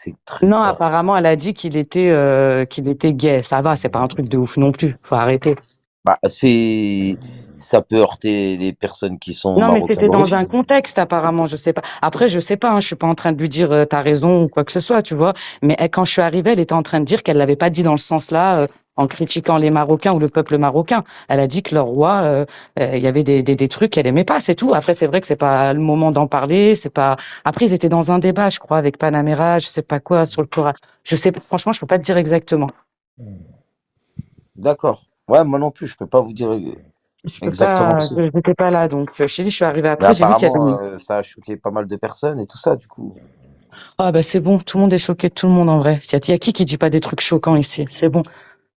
ces Non, trucs-là. apparemment, elle a dit qu'il était gay. Ça va, c'est pas un truc de ouf non plus. Faut arrêter. Bah, ça peut heurter les personnes qui sont Non, mais marocains c'était dans un d'origine. contexte, apparemment, je sais pas. Après, je sais pas, hein, je suis pas en train de lui dire t'as raison ou quoi que ce soit, tu vois. Mais quand je suis arrivée, elle était en train de dire qu'elle l'avait pas dit dans ce sens-là, en critiquant les Marocains ou le peuple marocain. Elle a dit que leur roi, il y avait des trucs qu'elle aimait pas, c'est tout. Après, c'est vrai que c'est pas le moment d'en parler, c'est pas. Après, ils étaient dans un débat, je crois, avec Panamera, je sais pas quoi, sur le Coran. Je sais, franchement, je peux pas te dire exactement. D'accord. Ouais, moi non plus, je peux pas vous dire Je peux exactement pas, aussi. j'étais pas là, donc je te dis, je suis arrivée Mais après, j'ai vu qu'il y apparemment, avait. ça a choqué pas mal de personnes et tout ça, du coup. Ah bah c'est bon, tout le monde est choqué de tout le monde en vrai. Il y a qui dit pas des trucs choquants ici? C'est bon.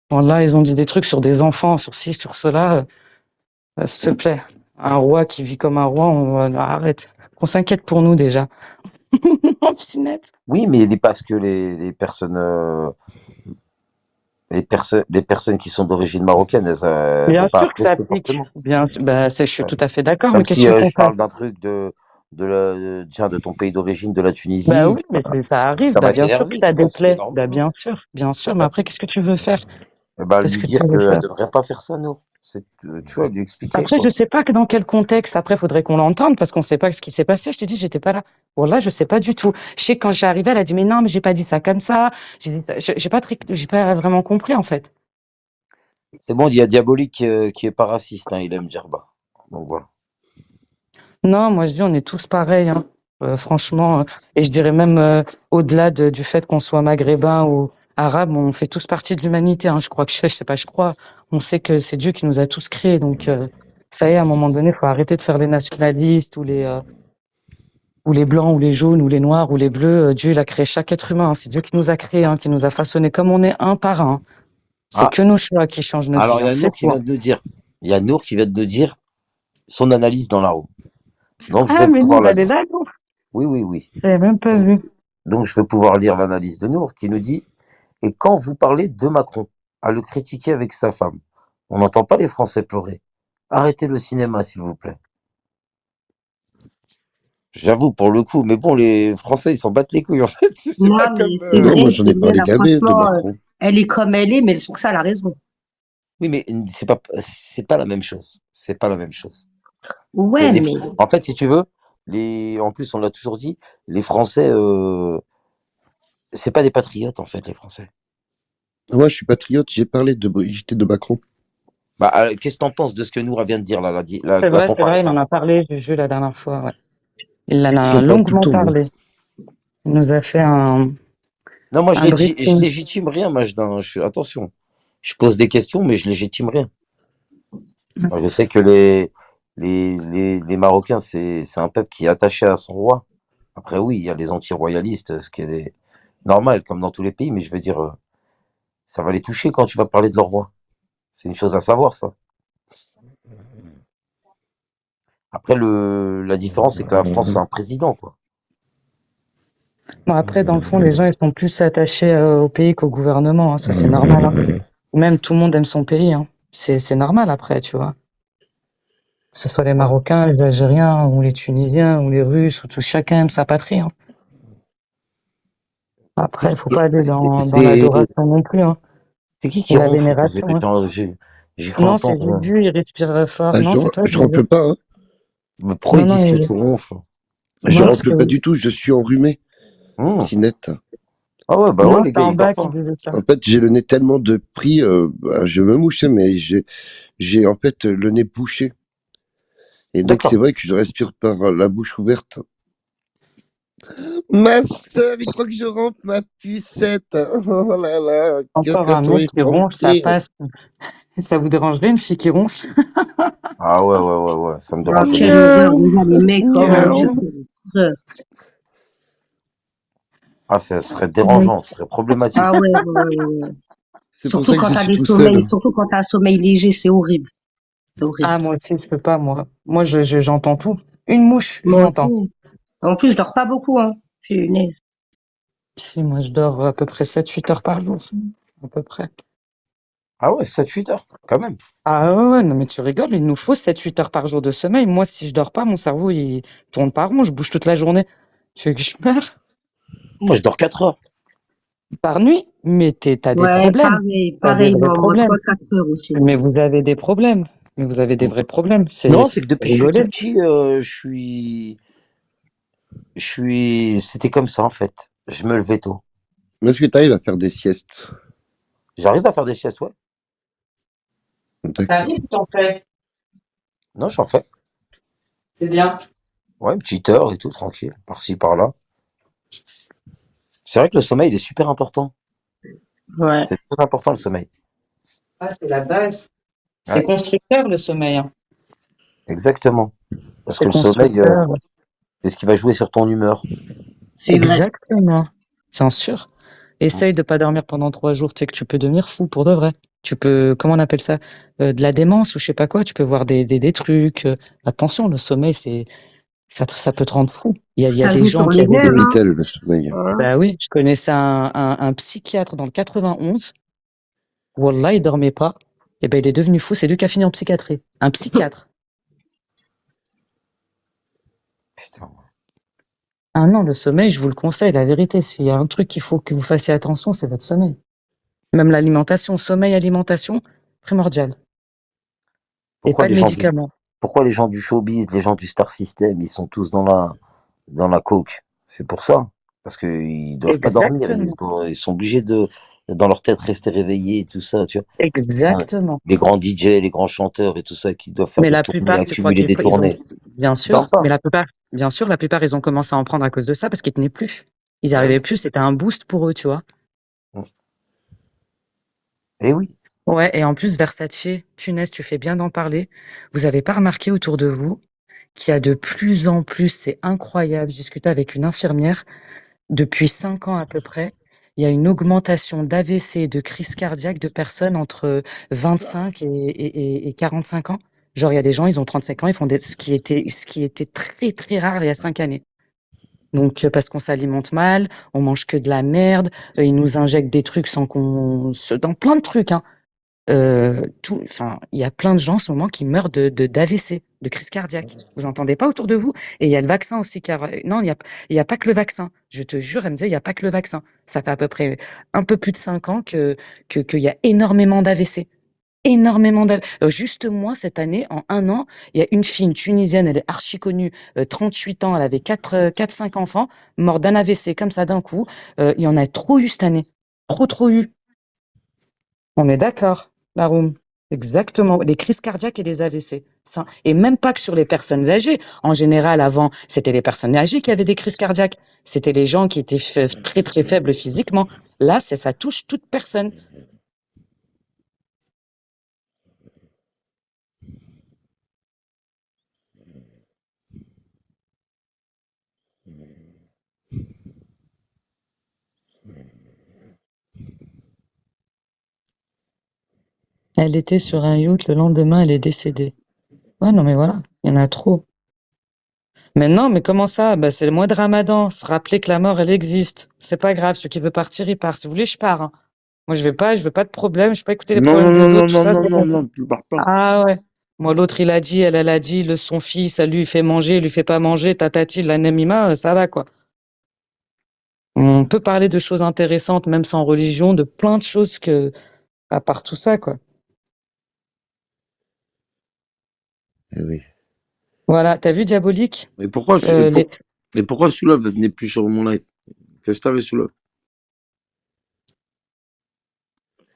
Bon, là, ils ont dit des trucs sur des enfants, sur ci, sur cela. S'il te plaît. Un roi qui vit comme un roi, arrête. Qu'on s'inquiète pour nous déjà. Sinette. Oui, mais parce que les personnes qui sont d'origine marocaine, elles Bien vont pas sûr que ça apprécier pique. fortement. Bien, bah, je suis Ouais. tout à fait d'accord, mais Comme qu'est-ce si que tu veux qu'on je fasse? parle d'un truc tiens, de ton pays d'origine, de la Bah Tunisie, oui, mais ça arrive. ça Bah va bien sûr que t'énerver, ça tu vois, c'est déplaît. Bah normal. bien sûr. Mais après, qu'est-ce que tu veux faire? Eh ben, Qu'est-ce lui que tu dire veux qu'elle faire? devrait pas faire ça, non. Tu vois, lui expliquer, Après, je quoi. sais pas que dans quel contexte. Après, faudrait qu'on l'entende parce qu'on sait pas ce qui s'est passé. Je t'ai dit, j'étais pas là. Bon, là, je sais pas du tout. Je sais que quand j'ai arrivé, elle a dit, mais non, mais j'ai pas dit ça comme ça. J'ai pas vraiment compris, en fait. C'est bon, il y a Diabolique qui est pas raciste, hein, il aime Djerba. Donc voilà. Non, moi, je dis, on est tous pareils, hein. Franchement, et je dirais même, au-delà du fait qu'on soit maghrébin ou arabe, on fait tous partie de l'humanité, hein. Je crois que je sais pas, je crois. On sait que c'est Dieu qui nous a tous créés. Donc, ça y est, à un moment donné, faut arrêter de faire les nationalistes ou les blancs, ou les jaunes, ou les noirs, ou les bleus. Dieu, il a créé chaque être humain, hein. C'est Dieu qui nous a créés, hein, qui nous a façonnés comme on est un par un. C'est Ah, que nos choix qui changent notre alors vie, il y hein. a C'est Nour qui tout, hein. vient de nous dire. Il y a Nour qui vient de nous dire son analyse dans la roue. Donc je Ah, vais mais pouvoir nous, la elle est lire. là, nous. Oui, oui, oui. J'avais même pas vu. Donc je vais pouvoir lire l'analyse de Nour qui nous dit: et quand vous parlez de Macron, à le critiquer avec sa femme, on n'entend pas les Français pleurer. Arrêtez le cinéma, s'il vous plaît. J'avoue, pour le coup, mais bon, les Français, ils s'en battent les couilles, en fait. C'est pas Non, mais comme. c'est Non, vrai, moi j'en ai c'est vrai, parlé là, gavé de franchement, Macron. elle est comme elle est, mais sur ça, elle a raison. Oui, mais c'est pas la même chose. C'est pas la même chose. Ouais, mais En fait, si tu veux, en plus, on l'a toujours dit, les Français, c'est pas des patriotes, en fait, les Français. Moi je suis patriote, j'ai parlé de Brigitte et de Macron. Bah, qu'est-ce que t'en penses de ce que Noura vient de dire, là, la C'est vrai, il comparaison? en a parlé, j'ai vu la dernière fois, ouais. Il en a J'en parle tout le longuement temps, moi. parlé. Il nous a fait Non, moi, un je briefing. légitime rien, Majdan. Attention. Je pose des questions, mais je légitime rien. Moi, je sais que les Marocains, c'est un peuple qui est attaché à son roi. Après, oui, il y a les anti-royalistes, ce qui est normal, comme dans tous les pays, mais je veux dire, ça va les toucher quand tu vas parler de leur roi. C'est une chose à savoir, ça. Après, la différence, c'est que la France, c'est un président, quoi. Bon, après, dans le fond, les gens, ils sont plus attachés au pays qu'au gouvernement, hein. Ça, c'est normal, hein. Même tout le monde aime son pays, hein. C'est normal après, tu vois. Que ce soit les Ouais. Marocains, les Algériens, ou les Tunisiens, ou les Russes, ou tout, chacun aime sa patrie, hein. Après, il faut pas aller dans C'est l'adoration non plus, hein. c'est Et qui la ronfle? vénération, hein. J'ai cru Non, c'est entendre. Juju, il respire fort. Ah, Non, c'est toi, je Juju. rentre pas, hein. Mais pourquoi Non, ils non, disent que tu ronfles? Je non, parce que, rentre pas du tout, je suis enrhumé, Hmm. si net. Ah ouais, bah ouais, non, les c'est gars, en ils bas dorment qui pas. disait ça. En fait, j'ai le nez tellement de pris, bah, je me mouche, mais j'ai en fait le nez bouché. Et donc, c'est D'accord. vrai que je respire par la bouche ouverte. Ma sœur, il croit que je rentre ma pucette. Oh là là, qu'est-ce Encore qu'elles un sont mec qui ronfle, ça effrontées. passe. Ça vous dérangerait une fille qui ronfle? Ah ouais, ouais, ouais, ouais, ça me oh, dérange pas. quelle horreur, Miaou, déjà, les mecs, oh mon Dieu, miaou. quelle horreur. Ah, ça serait dérangeant, ce serait Ah problématique. ouais, ouais, ouais, ouais. C'est pour ça que je suis tout seul. Surtout quand t'as un sommeil léger, c'est horrible. C'est horrible. Ah, moi aussi, je peux pas, moi. Moi, j'entends tout. Une mouche, je Moi l'entends. aussi. En plus, je dors pas beaucoup, hein. Punaise. Si, moi, je dors à peu près 7-8 heures par jour. À peu près. Ah ouais, 7-8 heures, quand même. Ah ouais, ouais, non, mais tu rigoles, il nous faut 7-8 heures par jour de sommeil. Moi, si je dors pas, mon cerveau, il tourne pas rond, je bouge toute la journée. Tu veux que je meure? Moi, je dors 4 heures. Par nuit, mais t'as des Ouais, problèmes. pareil, T'as des vrais pareillement. Moi, problèmes. 3-4 heures aussi. Mais vous avez des problèmes. Mais vous avez des vrais problèmes. Non, C'est c'est que depuis que je suis tout rigoler. petit, c'était comme ça en fait. Je me levais tôt. Est-ce que tu arrives à faire des siestes? J'arrive à faire des siestes, ouais. D'accord. T'en fais. Non, j'en fais. C'est bien. Ouais, une petite heure et tout, tranquille, par-ci, par-là. C'est vrai que le sommeil, il est super important. Ouais. C'est très important le sommeil. Ah, c'est la base. C'est Ouais, constructeur, le sommeil, hein. exactement. Parce C'est que le sommeil, constructeur. c'est ce qui va jouer sur ton humeur. C'est vrai. Exactement. Bien sûr. Essaye de pas dormir pendant 3 jours. Tu sais que tu peux devenir fou pour de vrai. Tu peux, comment on appelle ça? De la démence ou je sais pas quoi. Tu peux voir des trucs. Attention, le sommeil, ça peut te rendre fou. Il y a Ça des joue gens sur qui les avaient C'est nerfs, hein. vital, le sommeil. Hein. bah oui, je connaissais un psychiatre dans le 91. Wallah, il dormait pas. Et ben, il est devenu fou. C'est lui qui a fini en psychiatrie. Un psychiatre. Putain. Ah non, le sommeil, je vous le conseille, la vérité. S'il y a un truc qu'il faut que vous fassiez attention, c'est votre sommeil. Même l'alimentation, sommeil, alimentation, primordial. Et Pourquoi pas de les gens du, médicaments. pourquoi les gens du showbiz, les gens du star system, ils sont tous dans la coke? C'est pour ça. Parce qu'ils doivent pas dormir. Exactement. Ils sont obligés de, dans leur tête, rester réveillés et tout ça, tu vois. Enfin, Exactement. les grands DJ, les grands chanteurs et tout ça, qui doivent faire Mais des la tournées, plupart, tu crois accumuler qu'ils des ils ont, tournées. bien Ils dorment sûr, mais pas. la plupart, bien sûr, la plupart, ils ont commencé à en prendre à cause de ça parce qu'ils tenaient plus. Ils Eh arrivaient oui. plus, c'était un boost pour eux, tu vois. Eh oui. Ouais, et en plus, Versace, punaise, tu fais bien d'en parler. Vous avez pas remarqué autour de vous qu'il y a de plus en plus, c'est incroyable. Je discutais avec une infirmière depuis 5 ans à peu près. Il y a une augmentation d'AVC, de crise cardiaque de personnes entre 25 et 45 ans. Genre, il y a des gens, ils ont 35 ans, ils font ce qui était très, très rare il y a 5 années. Donc, parce qu'on s'alimente mal, on mange que de la merde, ils nous injectent des trucs sans dans plein de trucs, hein. Enfin, il y a plein de gens en ce moment qui meurent d'AVC, de crise cardiaque. Vous entendez pas autour de vous? Et il y a le vaccin aussi non, il y a pas que le vaccin. Je te jure, elle me disait, il y a pas que le vaccin. Ça fait à peu près un peu plus de 5 ans qu'il y a énormément d'AVC. Énormément d'AVC. Juste moi, cette année, en 1 an, il y a une fille, une Tunisienne, elle est archi connue, 38 ans, elle avait 5 enfants, morte d'un AVC comme ça d'un coup. Il y en a trop eu cette année. Trop, trop eu. On est d'accord, Laroum. Exactement. Les crises cardiaques et les AVC. Ça, et même pas que sur les personnes âgées. En général, avant, c'était les personnes âgées qui avaient des crises cardiaques. C'était les gens qui étaient très, très faibles physiquement. Là, ça touche toute personne. Elle était sur un yacht, le lendemain, elle est décédée. Ouais, non, mais voilà. Il y en a trop. Mais non, mais comment ça? Bah, c'est le mois de Ramadan. Se rappeler que la mort, elle existe. C'est pas grave. Celui qui veut partir, il part. Si vous voulez, je pars, hein. Moi, je veux pas de problème. Je veux pas écouter les Non, non, problèmes non, des autres, non, tout non, ça. non, non, non, tu pars pas. Ah ouais. Moi, l'autre, il a dit, elle a dit, son fils, elle lui fait manger, il lui fait pas manger, tatati, la nemima, ça va, quoi. On peut parler de choses intéressantes, même sans religion, de plein de choses à part tout ça, quoi. Eh oui. Voilà. T'as vu Diabolique? Mais pourquoi, Euh, les, et pourquoi Soulov venait plus sur mon live? Qu'est-ce que t'avais, Soulov?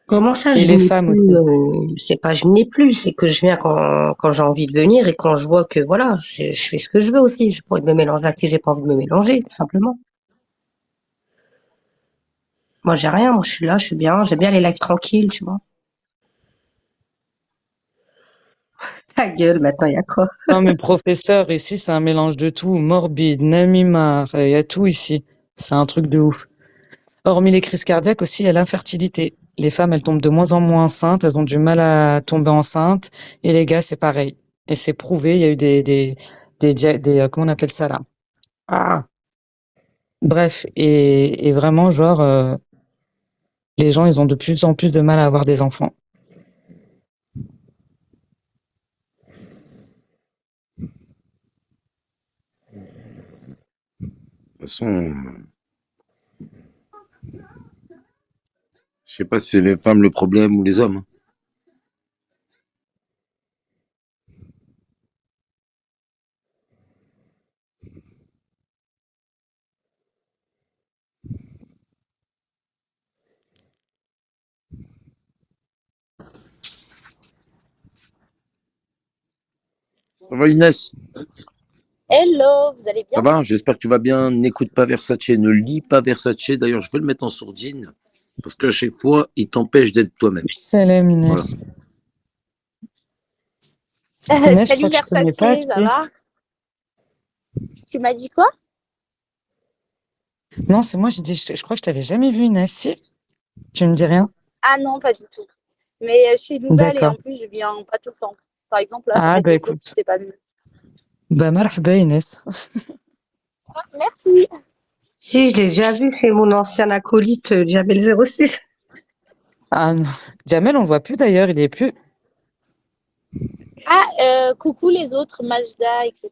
Comment ça, et je les venais femmes plus? aussi. C'est pas je venais plus, c'est que je viens quand j'ai envie de venir et quand je vois que voilà, je fais ce que je veux aussi. Je pourrais me mélanger à qui j'ai pas envie de me mélanger, tout simplement. Moi, j'ai rien. Moi, je suis là, je suis bien. J'aime bien les lives tranquilles, tu vois. Ta gueule, maintenant, il y a quoi? Non, mais professeur, ici, c'est un mélange de tout. Morbide, namimar, il y a tout ici. C'est un truc de ouf. Hormis les crises cardiaques aussi, il y a l'infertilité. Les femmes, elles tombent de moins en moins enceintes, elles ont du mal à tomber enceintes. Et les gars, c'est pareil. Et c'est prouvé, il y a eu comment on appelle ça là? Ah, bref. Et vraiment, genre, les gens, ils ont de plus en plus de mal à avoir des enfants. De toute façon, sais pas si c'est les femmes le problème ou les hommes. Ça va Inès? Hello, vous allez Ça bien? va? J'espère que tu vas bien. N'écoute pas Versace, ne lis pas Versace. D'ailleurs, je vais le mettre en sourdine parce qu'à chaque fois, il t'empêche d'être toi-même. Salam Voilà. Inès. Inès, je crois Salut que je connais pas Versace, ça assez. va? Tu m'as dit quoi? Non, c'est moi, je crois que je t'avais jamais vu Inès. Si? Tu me dis rien? Ah non, pas du tout. Mais je suis nouvelle et D'accord. en plus, je viens pas tout le temps. Par exemple, là, ça Ah, fait bah 2 jours que écoute. je t'ai pas vu. Bah, marhaba Inès. Merci. Si, je l'ai déjà vu, c'est mon ancien acolyte, Jamel 06. Ah non. Jamel, on le voit plus d'ailleurs, il est plus. Ah, coucou les autres, Majda, etc.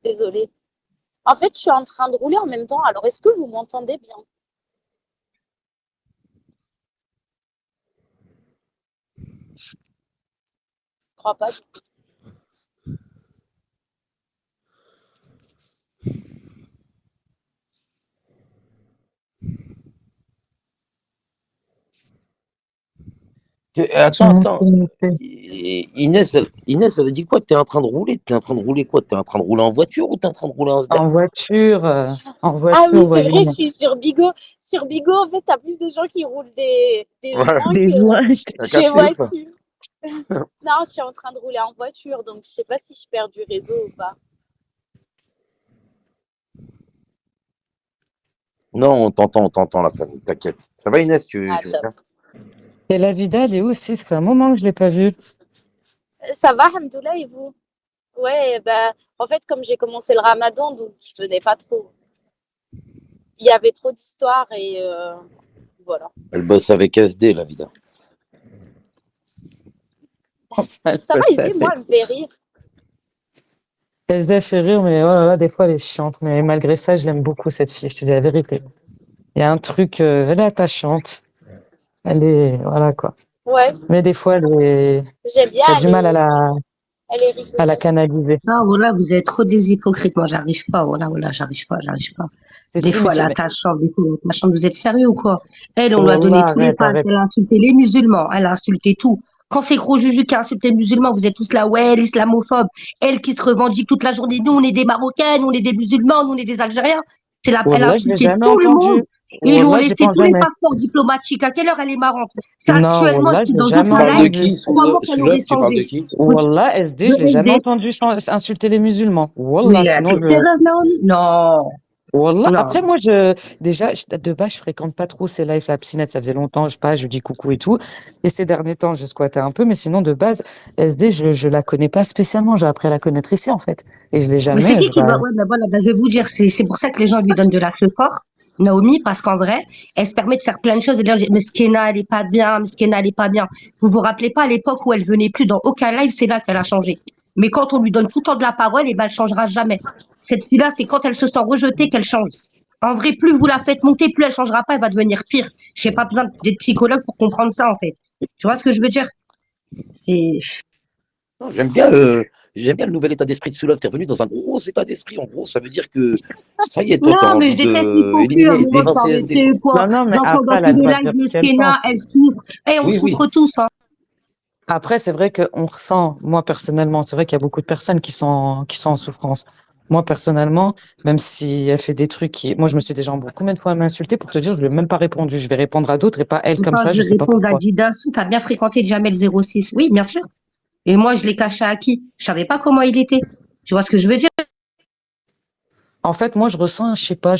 Désolée. En fait, je suis en train de rouler en même temps. Alors, est-ce que vous m'entendez bien? Je crois pas. Attends, attends. Inès, Inès, elle a dit quoi? T'es en train de rouler? T'es en train de rouler quoi? T'es en train de rouler en voiture ou t'es en train de rouler en SDA? en voiture, Ah oui, c'est vrai, je voisine. suis sur Bigo. Sur Bigo, en fait, t'as plus de gens qui roulent des Ouais. joints Des que joints, je T'as te des capté ou jure. pas? voitures. Non, je suis en train de rouler en voiture, donc je sais pas si je perds du réseau ou pas. Non, on t'entend, la famille, t'inquiète. Ça va Inès, Ah, tu vas top. bien? Et la vida, elle est où aussi? Ça fait un moment que je l'ai pas vue. Ça va, Hamdoullah, et vous? Ouais, bah, en fait, comme j'ai commencé le ramadan, donc je venais pas trop. Il y avait trop d'histoires et voilà. Elle bosse avec SD, la vida. Ça va, Ça aider, fait. moi, elle me fait rire. Elle se fait rire, mais ouais, des fois, elle est chiante. Mais malgré ça, je l'aime beaucoup, cette fille, je te dis la vérité. Il y a un truc, elle est attachante. Elle est, voilà quoi. Ouais, Mais des fois, j'aime bien, t'as du mal elle est à la rigolote. canaliser. Ah, voilà, vous êtes trop des hypocrites. Moi, j'arrive pas. Voilà, j'arrive pas. Mais Des si, mais fois, tu, elle mais, attachante, des fois, elle attachante. Vous êtes sérieux ou quoi? Elle, on lui a donné Wallah, tous les arrête, passes. arrête. Elle a insulté les musulmans. Elle a insulté tout. Quand c'est Gros Juju qui a insulté les musulmans, vous êtes tous là, ouais, l'islamophobe. Elle qui se revendique toute la journée. Nous, on est des Marocaines, on est des musulmans, nous, on est des Algériens. Elle a Wallah, je l'ai insulté jamais tout le entendu. monde. Et ils lui ont Wallah, j'y laissé pense tous les jamais. passeports diplomatiques. À quelle heure elle est marrante? C'est Non, actuellement, Wallah, elle je serait l'ai dans jamais Tu aucun parles de live. entendu. qui Crois-moi qu'elle sur aurait l'œuvre? Tu parles de changé. qui? Wallah, SD, De je l'ai jamais SD. entendu insulter les musulmans. Wallah, Mais sinon t'es je. sérieuse, Naomi? Non, Wallah, non. après moi déjà de base je fréquente pas trop ces lives la psynette, ça faisait longtemps, je passe, je dis coucou et tout. Et ces derniers temps, je squattais un peu, mais sinon de base SD, je la connais pas spécialement, j'ai appris à la connaître ici en fait. Et je l'ai Mais c'est jamais, qui va, ouais, ben voilà, ben je vais vous dire, c'est pour ça que les gens lui donnent de la support, Naomi, parce qu'en vrai, elle se permet de faire plein de choses et de leur dire, mais Skena, elle est pas bien, mais Skena, elle est pas bien. Vous vous rappelez pas à l'époque où elle venait plus dans aucun live, c'est là qu'elle a changé. Mais quand on lui donne tout le temps de la parole, et ben, elle changera jamais. Cette fille-là, c'est quand elle se sent rejetée qu'elle change. En vrai, plus vous la faites monter, plus elle changera pas, elle va devenir pire. J'ai pas besoin d'être psychologue pour comprendre ça, en fait. Tu vois ce que je veux dire? C'est, Non, j'aime bien le nouvel état d'esprit de Soulov. T'es revenu dans un gros état d'esprit. En gros, ça veut dire que ça y est, toi, t'as non, mais envie je déteste de l'hypocrisie, à un éliminer, moment, faut d'évincer SD, arrêter, quoi. quoi. non, non, mais J'entends après dans elle a tous le les droit de lives, dire mais ce qu'elle pense. Skena, elle souffre. Et on Oui, oui. souffre tous, hein. Après, c'est vrai qu'on ressent, moi personnellement, c'est vrai qu'il y a beaucoup de personnes qui sont en souffrance. Moi personnellement, même si elle fait des trucs moi je me suis déjà embrouillée combien de fois à m'insulter pour te dire, je lui ai même pas répondu. Je vais répondre à d'autres et pas elle comme Enfin, ça, je je vais sais pas répondre à pourquoi. Dida Sou, t'as bien fréquenté Jamel 06. Oui, bien sûr. Et moi, je l'ai caché à qui? Je savais pas comment il était. Tu vois ce que je veux dire? En fait, moi, je ressens, je sais pas,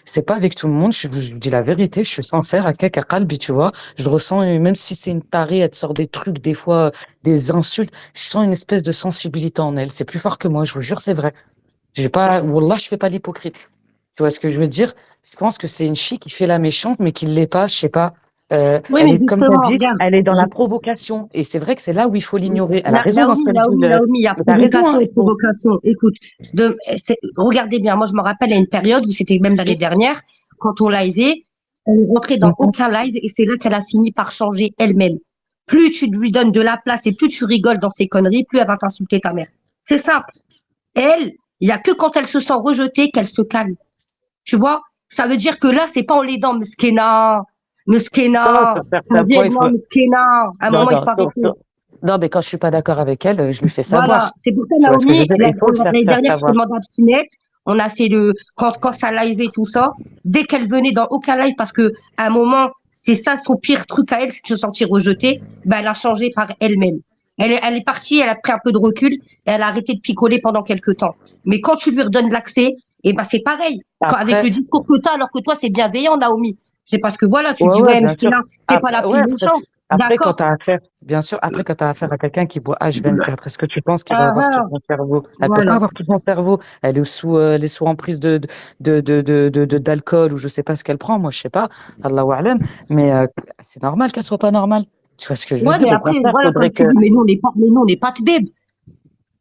c'est pas avec tout le monde, je vous dis la vérité, je suis sincère, à Kaka Kalbi, tu vois. Je ressens, même si c'est une tarée, elle te sort des trucs, des fois, des insultes, je sens une espèce de sensibilité en elle. C'est plus fort que moi, je vous jure, c'est vrai. J'ai pas, Wallah, je fais pas l'hypocrite. Tu vois ce que je veux dire? Je pense que c'est une fille qui fait la méchante, mais qui l'est pas, je sais pas. Oui, Elle mais est, comme tu as justement, dit, regarde. elle est dans la provocation. Et c'est vrai que c'est là où il faut l'ignorer. Elle a raison dans ce qu'elle dit. Naomi, il y a Mais t'as raison, provocation hein. et provocation. Écoute, regardez bien, moi je me rappelle à une période où c'était même l'année dernière, quand on liveait, Elle est rentrée dans aucun live et c'est là qu'elle a fini par changer elle-même. Plus tu lui donnes de la place et plus tu rigoles dans ses conneries, plus elle va t'insulter ta mère. C'est simple. Elle, il y a que quand elle se sent rejetée qu'elle se calme. Tu vois? Ça veut dire que là, c'est pas en l'aidant, Meskena, Non, Meskena, sur ça certains vient, points, il non, faut. Meskena. À un Non, moment, il non, faut arrêter. non, mais quand je suis pas d'accord avec elle, je lui fais Voilà, savoir. c'est pour ça, Tu vois ce que je veux Naomi, dire? Il faut le l'année faire dernière, je te savoir. demande Abstinette, on a fait quand ça live et tout ça, dès qu'elle venait dans aucun live, parce que à un moment, c'est ça son pire truc à elle, c'est de se sentir rejetée, ben, elle a changé par elle-même. Elle est partie, elle a pris un peu de recul, et elle a arrêté de picoler pendant quelques temps. Mais quand tu lui redonnes l'accès, et ben, c'est pareil. Avec Après, le discours que tu as, alors que toi, c'est bienveillant, Naomi. C'est parce que voilà, tu ouais, dis, ouais, ouais, bien sûr. Meskina, c'est pas la Ouais, plus méchante. après, quand D'accord. t'as affaire, bien sûr, après, quand t'as affaire à quelqu'un qui boit H24, est-ce que tu penses qu'il va Ah, avoir tout ah, son cerveau? Elle peut pas voilà. avoir tout son cerveau. Elle est sous emprise d'alcool ou je sais pas ce qu'elle prend. Moi, je sais pas. Allahu a'lam. Mais, c'est normal qu'elle soit pas normale. Tu vois ce que je veux Ouais, dire? mais Au après, contraire, voilà, comme faudrait tu que, dis, mais nous, on n'est pas de bébé.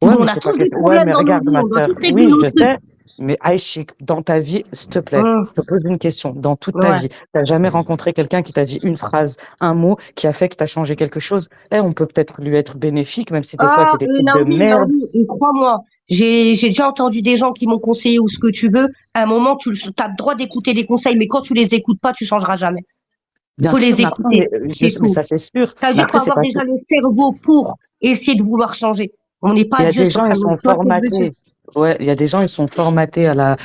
Nous, ouais, on mais a c'est pas tous des question. Ouais, problèmes mais dans nos regarde, vies, ma on doit sœur. tous régler Oui, nos je trucs. sais. Mais Aïchik, dans ta vie, s'il te plaît, Hum, je te pose une question. Dans toute ta ouais. vie, t'as jamais rencontré quelqu'un qui t'a dit une phrase, un mot, qui a fait que t'as changé quelque chose? On peut peut-être lui être bénéfique, même si des fois elle Ah, fait des trucs de Naomi, merde. Naomi, et crois-moi, j'ai déjà entendu des gens qui m'ont conseillé ou ce que tu veux. À un moment, tu as le droit d'écouter des conseils, mais quand tu les écoutes pas, tu changeras jamais. Bien Faut sûr, les mais après, écouter, mais c'est tout. ça c'est sûr. Ça veut Mais dire après, faut c'est avoir pas déjà le cerveau pour essayer de vouloir changer. On n'est Il pas y a Dieu des sur gens, ils un autre. sont Tu vois ce que je veux dire? formatés. Ouais, il y a des gens, ils sont formatés à la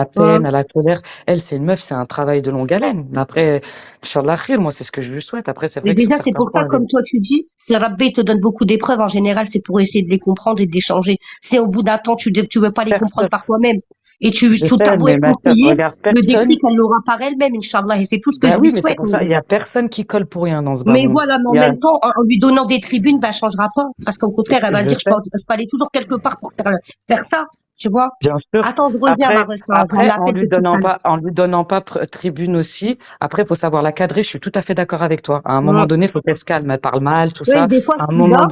peine, Hum. à la colère. Elle, c'est une meuf, c'est un travail de longue haleine. Mais après, sur l'akhir, moi, c'est ce que je lui souhaite. Après, c'est Mais vrai que sur déjà, c'est certains pour ça, points, elle est comme toi tu dis, si Rabbi te donne beaucoup d'épreuves, en général, c'est pour essayer de les comprendre et de les changer. C'est au bout d'un temps, tu veux pas les comprendre personne. par toi-même. Et Je tu t'as sais, beau mais être ma sœur, conseillé, regarde, le personne. déclic, elle l'aura par elle-même, Inch'Allah. Et c'est tout ce que Ben je lui oui, mais c'est souhaite. pour ça, il y a personne qui colle pour rien dans ce bas Mais monde. voilà, mais en Il y a, même temps, en lui donnant des tribunes, bah, elle changera pas. Parce qu'au contraire, elle va je dire, sais, je peux aller toujours quelque part pour faire ça. Tu vois? bien sûr. Attends, je reviens, Après, Marie, j'ai un appel de tout à l'heure. en lui donnant pas tribune aussi. Après, faut savoir la cadrer. Je suis tout à fait d'accord avec toi. À un moment Mm. donné, faut qu'elle se calme. Elle parle mal, tout Oui, ça. des fois, À un je suis moment, là.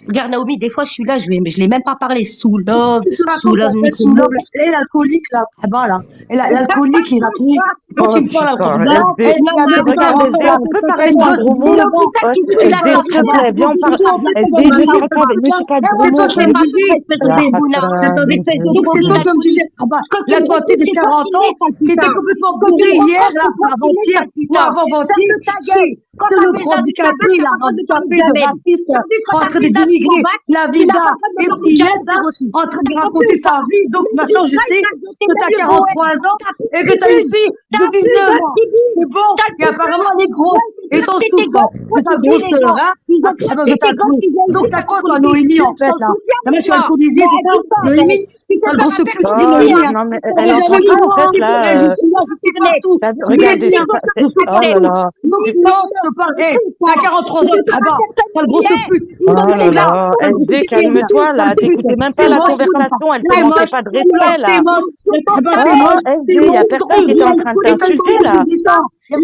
Regarde, Naomi, des fois, je suis là, je l'ai même pas parlé. Tu Sous racontes love, en fait Nico sous Love. et l'alcoolique là, là-bas là. Et l'alcoolique, il a pris. Quand oh tu me parles à ton putain, gars, SD. il y a même de Regarde 40 ans SD, là. on peut parler Elle sans bosse gros C'est mots. l'hôpital qui suit la SD, femme. s'il te plaît, viens, on parle. toi, en fait, SD, elle m'a ne dit, parle pas, ne dis pas de gros c'est toi mots. qui me disais. Espèce de La débouna. hatra, Espèce de Donc c'est drogué toi qui me d'alcoolique. disais, ah bah, Ce que tu là me toi t'es de reproches, c'est toi 40 qui ans, l'es, sale qui était putain. complètement Ce que tu bourré me hier, reproches, là, c'est toi qui l'es, avant-hier, sale ou putain. avant-hier, Ferme ta gueule. Quand c'est t'as le baisé grand avec la bac, handicapé t'as là, pas le droit de parler de handicapé de Jamel. raciste, T'as vu quand t'as entre des baisé avec la immigrés, bac, la tu n'as vida, pas le droit de et parler de Fillette Jamel là, aussi. en train de T'as raconter compris ça? sa vie, donc maintenant je sais que t'as 43 ans et que t'as une fille de 19 ans. C'est bon, et apparemment elle est grosse, et t'en T'es tes souffres gosses, de moi sa tu sais les grosseur, gens, hein, ils à ont cause de capté ta tes gosses, trouille. ils viennent Donc ici t'as pour quoi qu'on toi, dise, Noémie, je en fait, t'en là? soutiens La ou mec, tu es pas? alcoolisée, c'est ça, Dis pas, Noémie? tu sais T'as le pas gros la peine de secret te de Oh, Noémie, dire. hein. non, mais Tu elle savais entend joli, pas, en moi, fait, hein. là. Je suis là, je suis Internet. partout. T'as vu, Je te l'ai regarde, dit, hein. Je suis oh là partout. là. Donc Tu- sinon, je te parle, t'as 43 ans, ah bah, t'as le gros pute. Oh Donc là là, là. t'as le gros SD, pute, là. calme-toi, T'as là. le pute. T'écoutais même pas T'es la moche, conversation. Elle te t'es manquait moche, pas de respect, t'es là. moche, Ta t'es Oh, mère, moche, t'es SD, y a moche. personne qui est en train de Et t'as une t'insulter, fille de là. 18 ans. Mais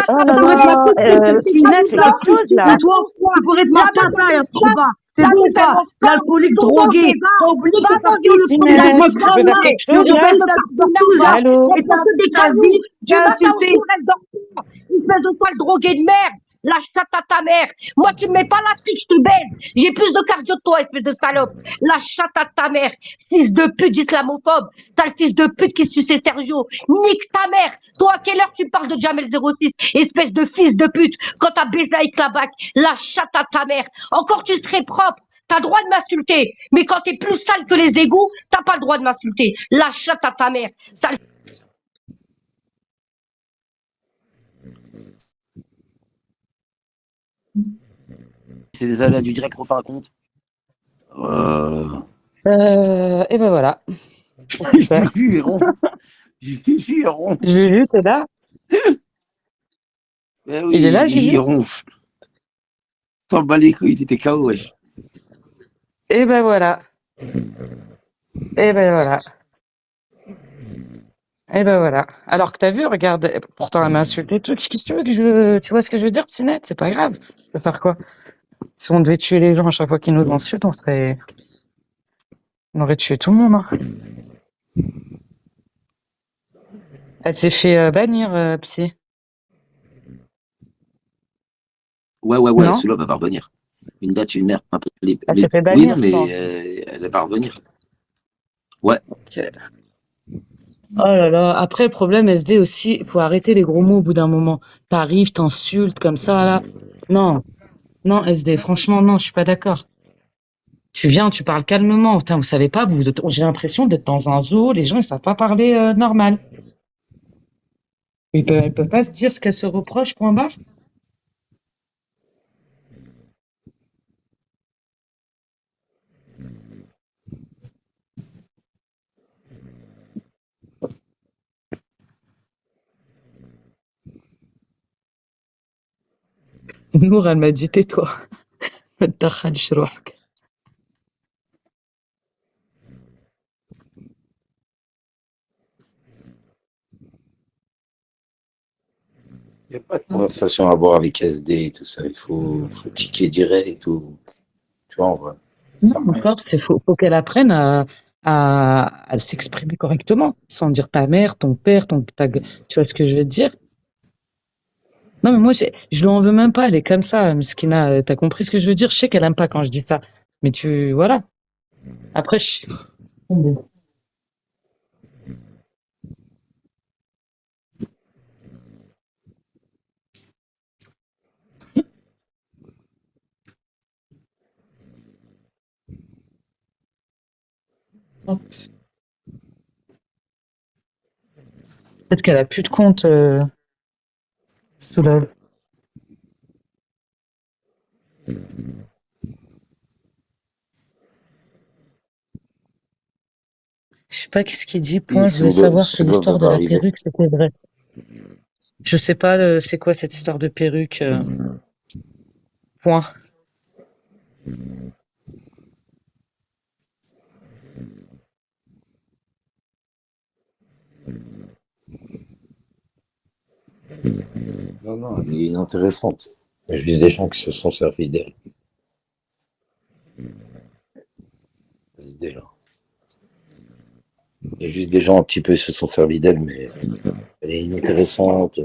oh Ça là pourrait être ma là. petite, cette Pinette, petite fais là. quelque chose, là. Et toi, tu pourrais être ma tata, et trop bas. C'est bon ça, l'alcoolique drogué. T'as oublié que t'es parti dans le Pinette, tu peux programme faire là, quelque le chose, là? représentant partout là. Allô? Et t'as fait ta vie, du t'as matin au insulté. soir, elle dort pas. Espèce de sale drogué de merde. Lâche ça à ta mère. Moi, tu me mets pas la trique, je te baise. J'ai plus de cardio que toi, espèce de salope. Lâche ça à ta mère. Fils de pute islamophobe. Sale fils de pute qui suçait Sergio. Nique ta mère. Toi, à quelle heure tu me parles de Jamel 06? Espèce de fils de pute. Quand t'as baisé avec la bac, lâche ça à ta mère. Encore tu serais propre. T'as le droit de m'insulter. Mais quand t'es plus sale que les égouts, t'as pas le droit de m'insulter. Lâche ça à ta mère. Sale. C'est les aléas du direct, refait un compte. Et ben voilà. J'ai vu, Héron. J'ai vu, Héron. Juju, t'es là? Eh Il est là, oui, Juju? Héron. T'en bats les couilles, il était KO, wesh. Et ben voilà. Et ben voilà. Et ben voilà. Alors que t'as vu, regarde, pourtant elle m'a insulté tout. Qu'est-ce que tu veux que tu vois ce que je veux dire, Pinette? C'est pas grave. Je peux faire quoi? Si on devait tuer les gens à chaque fois qu'ils nous insultent, on aurait tué tout le monde, hein. Elle s'est fait bannir, Psy. Ouais, Non? Soulov, elle va revenir. Une date, une heure, un peu. Elle s'est fait Oui, non, bannir, je mais pense. elle va revenir. Ouais. Ok. Oh là là. Après, le problème, SD aussi, il faut arrêter les gros mots au bout d'un moment. T'arrives, t'insultes comme ça, là. Non, non, SD, franchement, non, je suis pas d'accord. Tu viens, tu parles calmement. Putain, vous savez pas, j'ai l'impression d'être dans un zoo, les gens, ils savent pas parler normal. Elle peut pas se dire ce qu'elle se reproche, point barre. Nour, elle m'a dit, tais-toi. ما تدخلش روحك. Il n'y a pas de conversation à avoir avec SD et tout ça. Faut cliquer direct ou. Tu vois, on va. Ça Non, sert à rien. encore, faut qu'elle apprenne à s'exprimer correctement, sans dire ta mère, ton père, tu vois ce que je veux dire? Non, mais moi, je lui en veux même pas, elle est comme ça, Mskina, t'as compris ce que je veux dire? Je sais qu'elle aime pas quand je dis ça, mais voilà. Après, peut-être qu'elle a plus de compte, sous la, je sais pas qu'est-ce qu'il dit, Si, point, je voulais savoir si Soulov, elle l'histoire de va la arriver. perruque, c'était vrai. Je sais pas, c'est quoi cette histoire de perruque, point. Non, non, elle est inintéressante. Il y a juste des gens qui se sont servis d'elle. Cette idée-là. Il y a juste des gens un petit peu qui se sont servis d'elle, mais elle est inintéressante.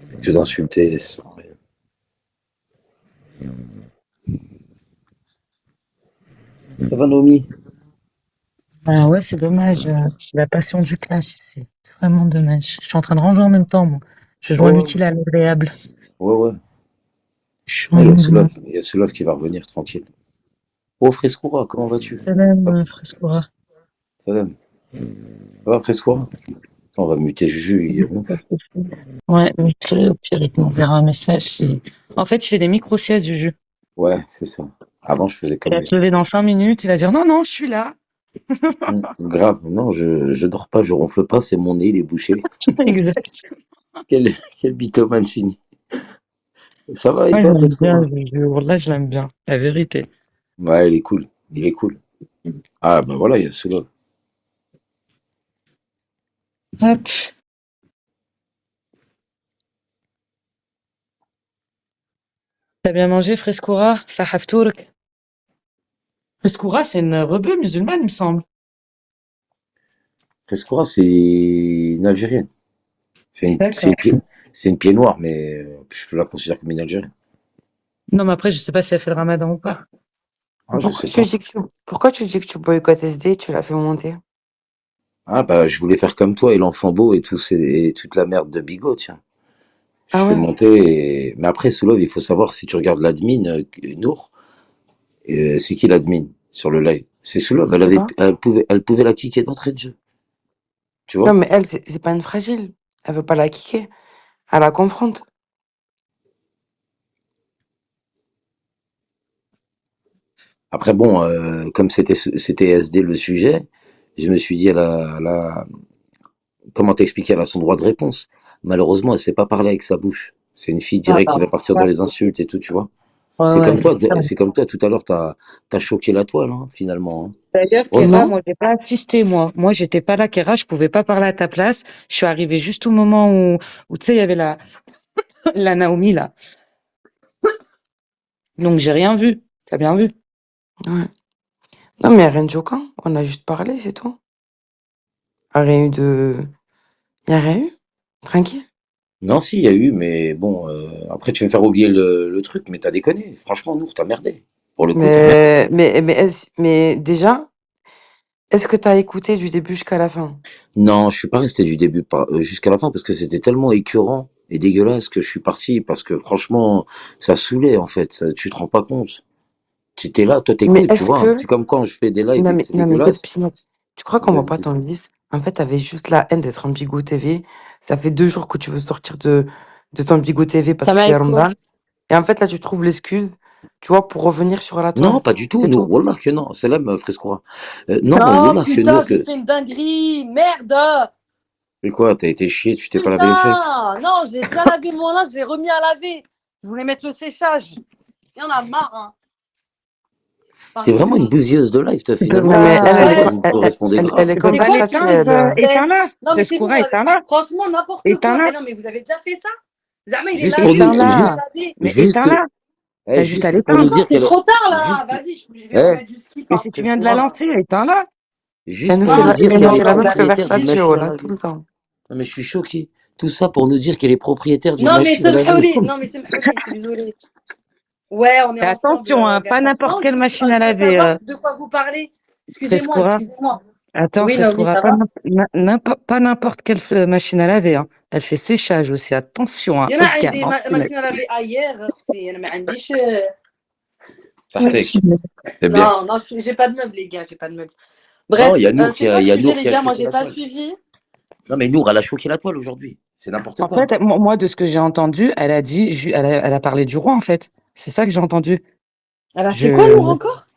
Fait que d'insulter, ça sert à rien. Ça va, Nomi? Ah ouais, c'est dommage, c'est la passion du clash ici. C'est vraiment dommage. Je suis en train de ranger en même temps, moi. Je joins Ouais, l'utile à l'agréable. ouais. Je suis Ah, en il y a mouvement. Soulov. Il y a Soulov qui va revenir, tranquille. Oh, Frescoura, comment vas-tu? Salam, Ça va, Frescora. Salam. Ça va, Frescoura? Attends, on va muter Juju, il est ronfle. Ouais, mais au pire, il m'enverra un message. En fait, il fait des micro-siestes du jeu. Ouais, c'est ça. Avant, je faisais Il comme va lui. se lever dans 5 minutes, il va dire non, non, je suis là. Grave, non, je dors pas, je ronfle pas, c'est mon nez, il est bouché. Exact. Quel bitomane fini. Ça va et Ouais, je toi, l'aime bien, Frescoura? là, je l'aime bien, la vérité. Ouais, il est cool. Il est cool. Ah, bah voilà, il y a Soulov. Hop. T'as bien mangé, Frescora? Sahaf Turk. Frescora, c'est une rebeu musulmane, il me semble. Frescoura, c'est une Algérienne. C'est une, c'est D'accord. une, pied- c'est une pied noire, mais je la considère comme une Algérienne. Non, mais après, je sais pas si elle fait le ramadan ou pas. Ah, je sais pas. Pourquoi tu dis que tu boycottes SD, tu l'as fait monter? Ah, bah, je voulais faire comme toi et l'enfant beau et toute la merde de Bigot, tiens. Je Ah fais ouais, monter. Mais après, Soulov, il faut savoir si tu regardes l'admin, Nour, c'est qui l'admin sur le live? C'est Soulov. je sais pas. Elle pouvait la kicker d'entrée de jeu. Tu Non, vois? mais elle, c'est pas une fragile. Elle veut pas la kicker. Elle la confronte. Après, bon, comme c'était SD le sujet, je me suis dit, comment t'expliquer, elle a son droit de réponse. Malheureusement, elle sait pas parler avec sa bouche. C'est une fille Ah directe qui bah, va partir dans les insultes et tout, tu vois. ouais, C'est ouais, comme toi, c'est ça. tout à l'heure, t'as choqué la toile, hein, finalement, hein. D'ailleurs, Kéra, Heureusement. Non? moi, j'ai pas assisté, moi. Moi, j'étais pas là, Kéra, je pouvais pas parler à ta place. Je suis arrivée juste au moment où tu sais, il y avait la Naomi, là. Donc, j'ai rien vu. T'as bien vu? Ouais. Non, mais y a rien de choquant. On a juste parlé, c'est tout. Y a rien eu de. Y a rien eu. Tranquille. Non, si, il y a eu, mais bon, après tu veux me faire oublier le truc, mais t'as déconné. Franchement, Nour, t'as merdé. Pour le coup, t'as merdé. Mais déjà, est-ce que t'as écouté du début jusqu'à la fin? Non, je suis pas resté du début jusqu'à la fin parce que c'était tellement écœurant et dégueulasse que je suis parti parce que franchement, ça saoulait en fait. Tu te rends pas compte. Tu étais là, toi Mais t'écoutes, tu est-ce vois. que... C'est comme quand je fais des lives et que c'est Non, mais écoute, dégueulasse. Pinot, tu crois qu'on va Vas-y, pas dis. t'en dire? En fait, t'avais juste la haine d'être en Bigo TV. Ça fait 2 jours que tu veux sortir de ton Bigo TV parce Ça qu'il y m'a a écouté. Ramadan. Et en fait, là, tu trouves l'excuse, tu vois, pour revenir sur la Non, toile. pas du tout, C'est Nour. tout. Wallah que non. C'est là, Frescoura. Non, Oh Wallah que putain, Nour, j'ai que. fait une dinguerie. Merde. C'est quoi? T'as été chier, tu t'es pas lavé les fesses? Putain. Non, j'ai déjà lavé mon linge, je l'ai remis à laver. Je voulais mettre le séchage. Il y en a marre, hein. T'es Parler vraiment une de... bousilleuse de live, toi, finalement. Mais Ça, elle, ça elle est, Ouais. co- me correspondait elle grave. est comme C'est quoi le Versace, 2h15, truc, elle. éteins-la. Non, mais c'est bon. Frescoura, éteins-la. Franchement, n'importe quoi. Éteins-la. Mais non, mais vous avez déjà fait ça? Zama, il est Juste Mais pour lavé, nous, il est lavé, il est éteins-la. lavé. Mais juste, éteins-la. T'as juste à juste pour nous l'éteindre. dire C'est qu'elle, trop tard, là. juste, Vas-y, je vais eh, remettre du skip, Mais hein. si tu viens de la Frescoura, lancer, éteins-la. Elle juste nous pour fait nous Non, dire elle qu'elle nous non, est fait la non, même vous que avez propriétaire d'une Versace, kiffé. machine oh à là, tout laver. le temps. Non, mais je suis choqué. Tout ça pour nous dire qu'elle est propriétaire d'une Non, mais machine à c'est laver. Mhouli. Non, mais c'est Mhouli, je suis désolée. Ouais, on est Et ensemble, attention, hein, pas Versace. n'importe Non, quelle machine à je veux laver, savoir de quoi vous parlez. Excusez-moi, Frescoura. excusez-moi. Attends, Oui, Naomi, Frescoura, ça va? pas n'importe quelle machine à laver, hein. Elle fait séchage aussi. Attention, hein. Il y en Haut a de un gamme, des hein. machines à laver ailleurs. أختي. أنا ما عنديش. Sartek, c'est bien. Non, non, j'ai pas de meubles, les gars, j'ai pas de meubles. Non, Bref, il y a Nour c'est quoi il le y a sujet, Nour les qui a gars? Moi, choqué j'ai la pas toile. suivi. Non, mais Nour, elle a choqué la toile aujourd'hui. C'est n'importe En quoi. fait, moi, de ce que j'ai entendu, elle a dit, elle a parlé du roi, en fait. C'est ça que j'ai entendu. Alors, c'est quoi, Je, Nour, encore?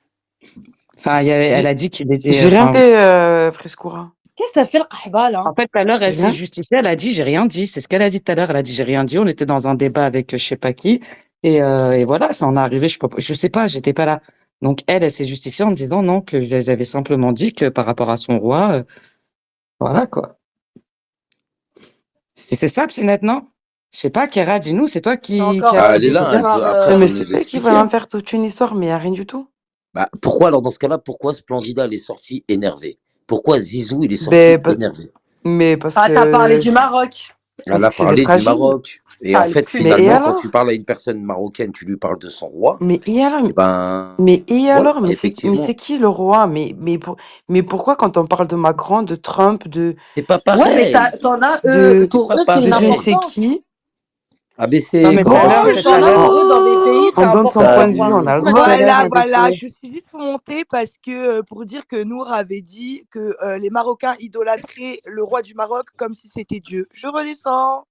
enfin, elle J'ai a dit qu'il était, j'ai rien enfin, fait, Frescoura. Qu'est-ce que ça fait le qahba, là? en fait, tout à l'heure, elle s'est Rien. justifiée. Elle a dit, j'ai rien dit. C'est ce qu'elle a dit tout à l'heure. Elle a dit, j'ai rien dit. On était dans un débat avec je sais pas qui. Et voilà, ça en est arrivé. Je sais pas, j'étais pas là. Donc, elle s'est justifiée en disant non, que j'avais simplement dit que par rapport à son roi, voilà, quoi. C'est ça, Psinette, non? Je sais pas, Kéra, dis-nous, c'est toi C'est qui encore a Ah, elle est posé le là, débat? elle peut, l'histoire. après, elle Mais peut c'est nous eux qui veulent expliquer. en faire toute une histoire, mais il n'y a rien du tout. Bah, pourquoi, alors, dans ce cas-là, pourquoi Splendida, elle est sortie énervée? Pourquoi Zizou, il est sorti Ben, énervé? parce Ah, t'as parlé que du Maroc. Elle a c'est des parlé du fragiles. Maroc. Et en Ah, le fait, cul. Mais et finalement, quand tu alors? parles à une personne marocaine, tu lui parles de son roi. Mais et alors? Et ben, Mais et voilà, alors? Mais c'est effectivement. qui le roi? Mais pourquoi quand on parle de Macron, de Trump, C'est pas Ouais, mais pareil. t'en as, de, C'est pour pas eux, c'est une de je ne pareil. sais importance. qui, Ah, ben, Non, c'est mais comment tu veux tout à l'heure, on, Pour eux, dans des pays, c'est on donne son important le point de vue, roi. on Salut. a le Pourquoi droit. tout à l'heure, Voilà, elle voilà. était, Je suis juste montée parce que pour dire que Nour avait dit que les Marocains idolâtraient le roi du Maroc comme si c'était Dieu. Je redescends.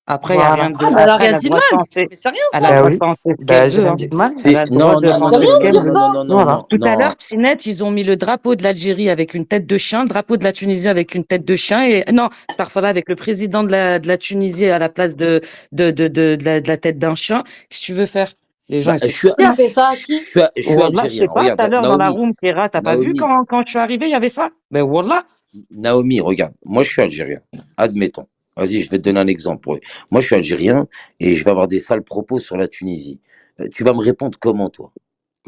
après, il y a rien Voilà. de, Ah, mais elle a après, rien elle a le dit de droit de mal. penser, Mais c'est rien, elle a ça. le Ben droit de oui. penser ce Ben qu'elle j'ai veut, rien hein. dit de mal. Elle a le droit Non, de non, C'est non, penser non, ce rien de non, qu'elle dire non, veut. non, ça. non, non, Voilà. non, Tout à l'heure, non. Psinette, ils ont mis le drapeau de l'Algérie avec une tête de chien, le drapeau de la Tunisie avec une tête de chien, et non, Starfala avec le président de la Tunisie à la place de la tête d'un chien. Qu'est-ce que tu veux faire? Les gens, Bah, ils s'expriment, Qui a hein. fait ça? Qui? je suis Wallah, je sais algérien. pas, tout Regarde, à l'heure dans la Naomi, room, Kéra, t'as pas vu Naomi, quand je suis arrivé, il y avait ça? Ben Wallah. Naomi, regarde. Moi, je suis algérien. Admettons. Vas-y, je vais te donner un exemple. Ouais. Moi, je suis algérien et je vais avoir des sales propos sur la Tunisie. Tu vas me répondre comment, toi?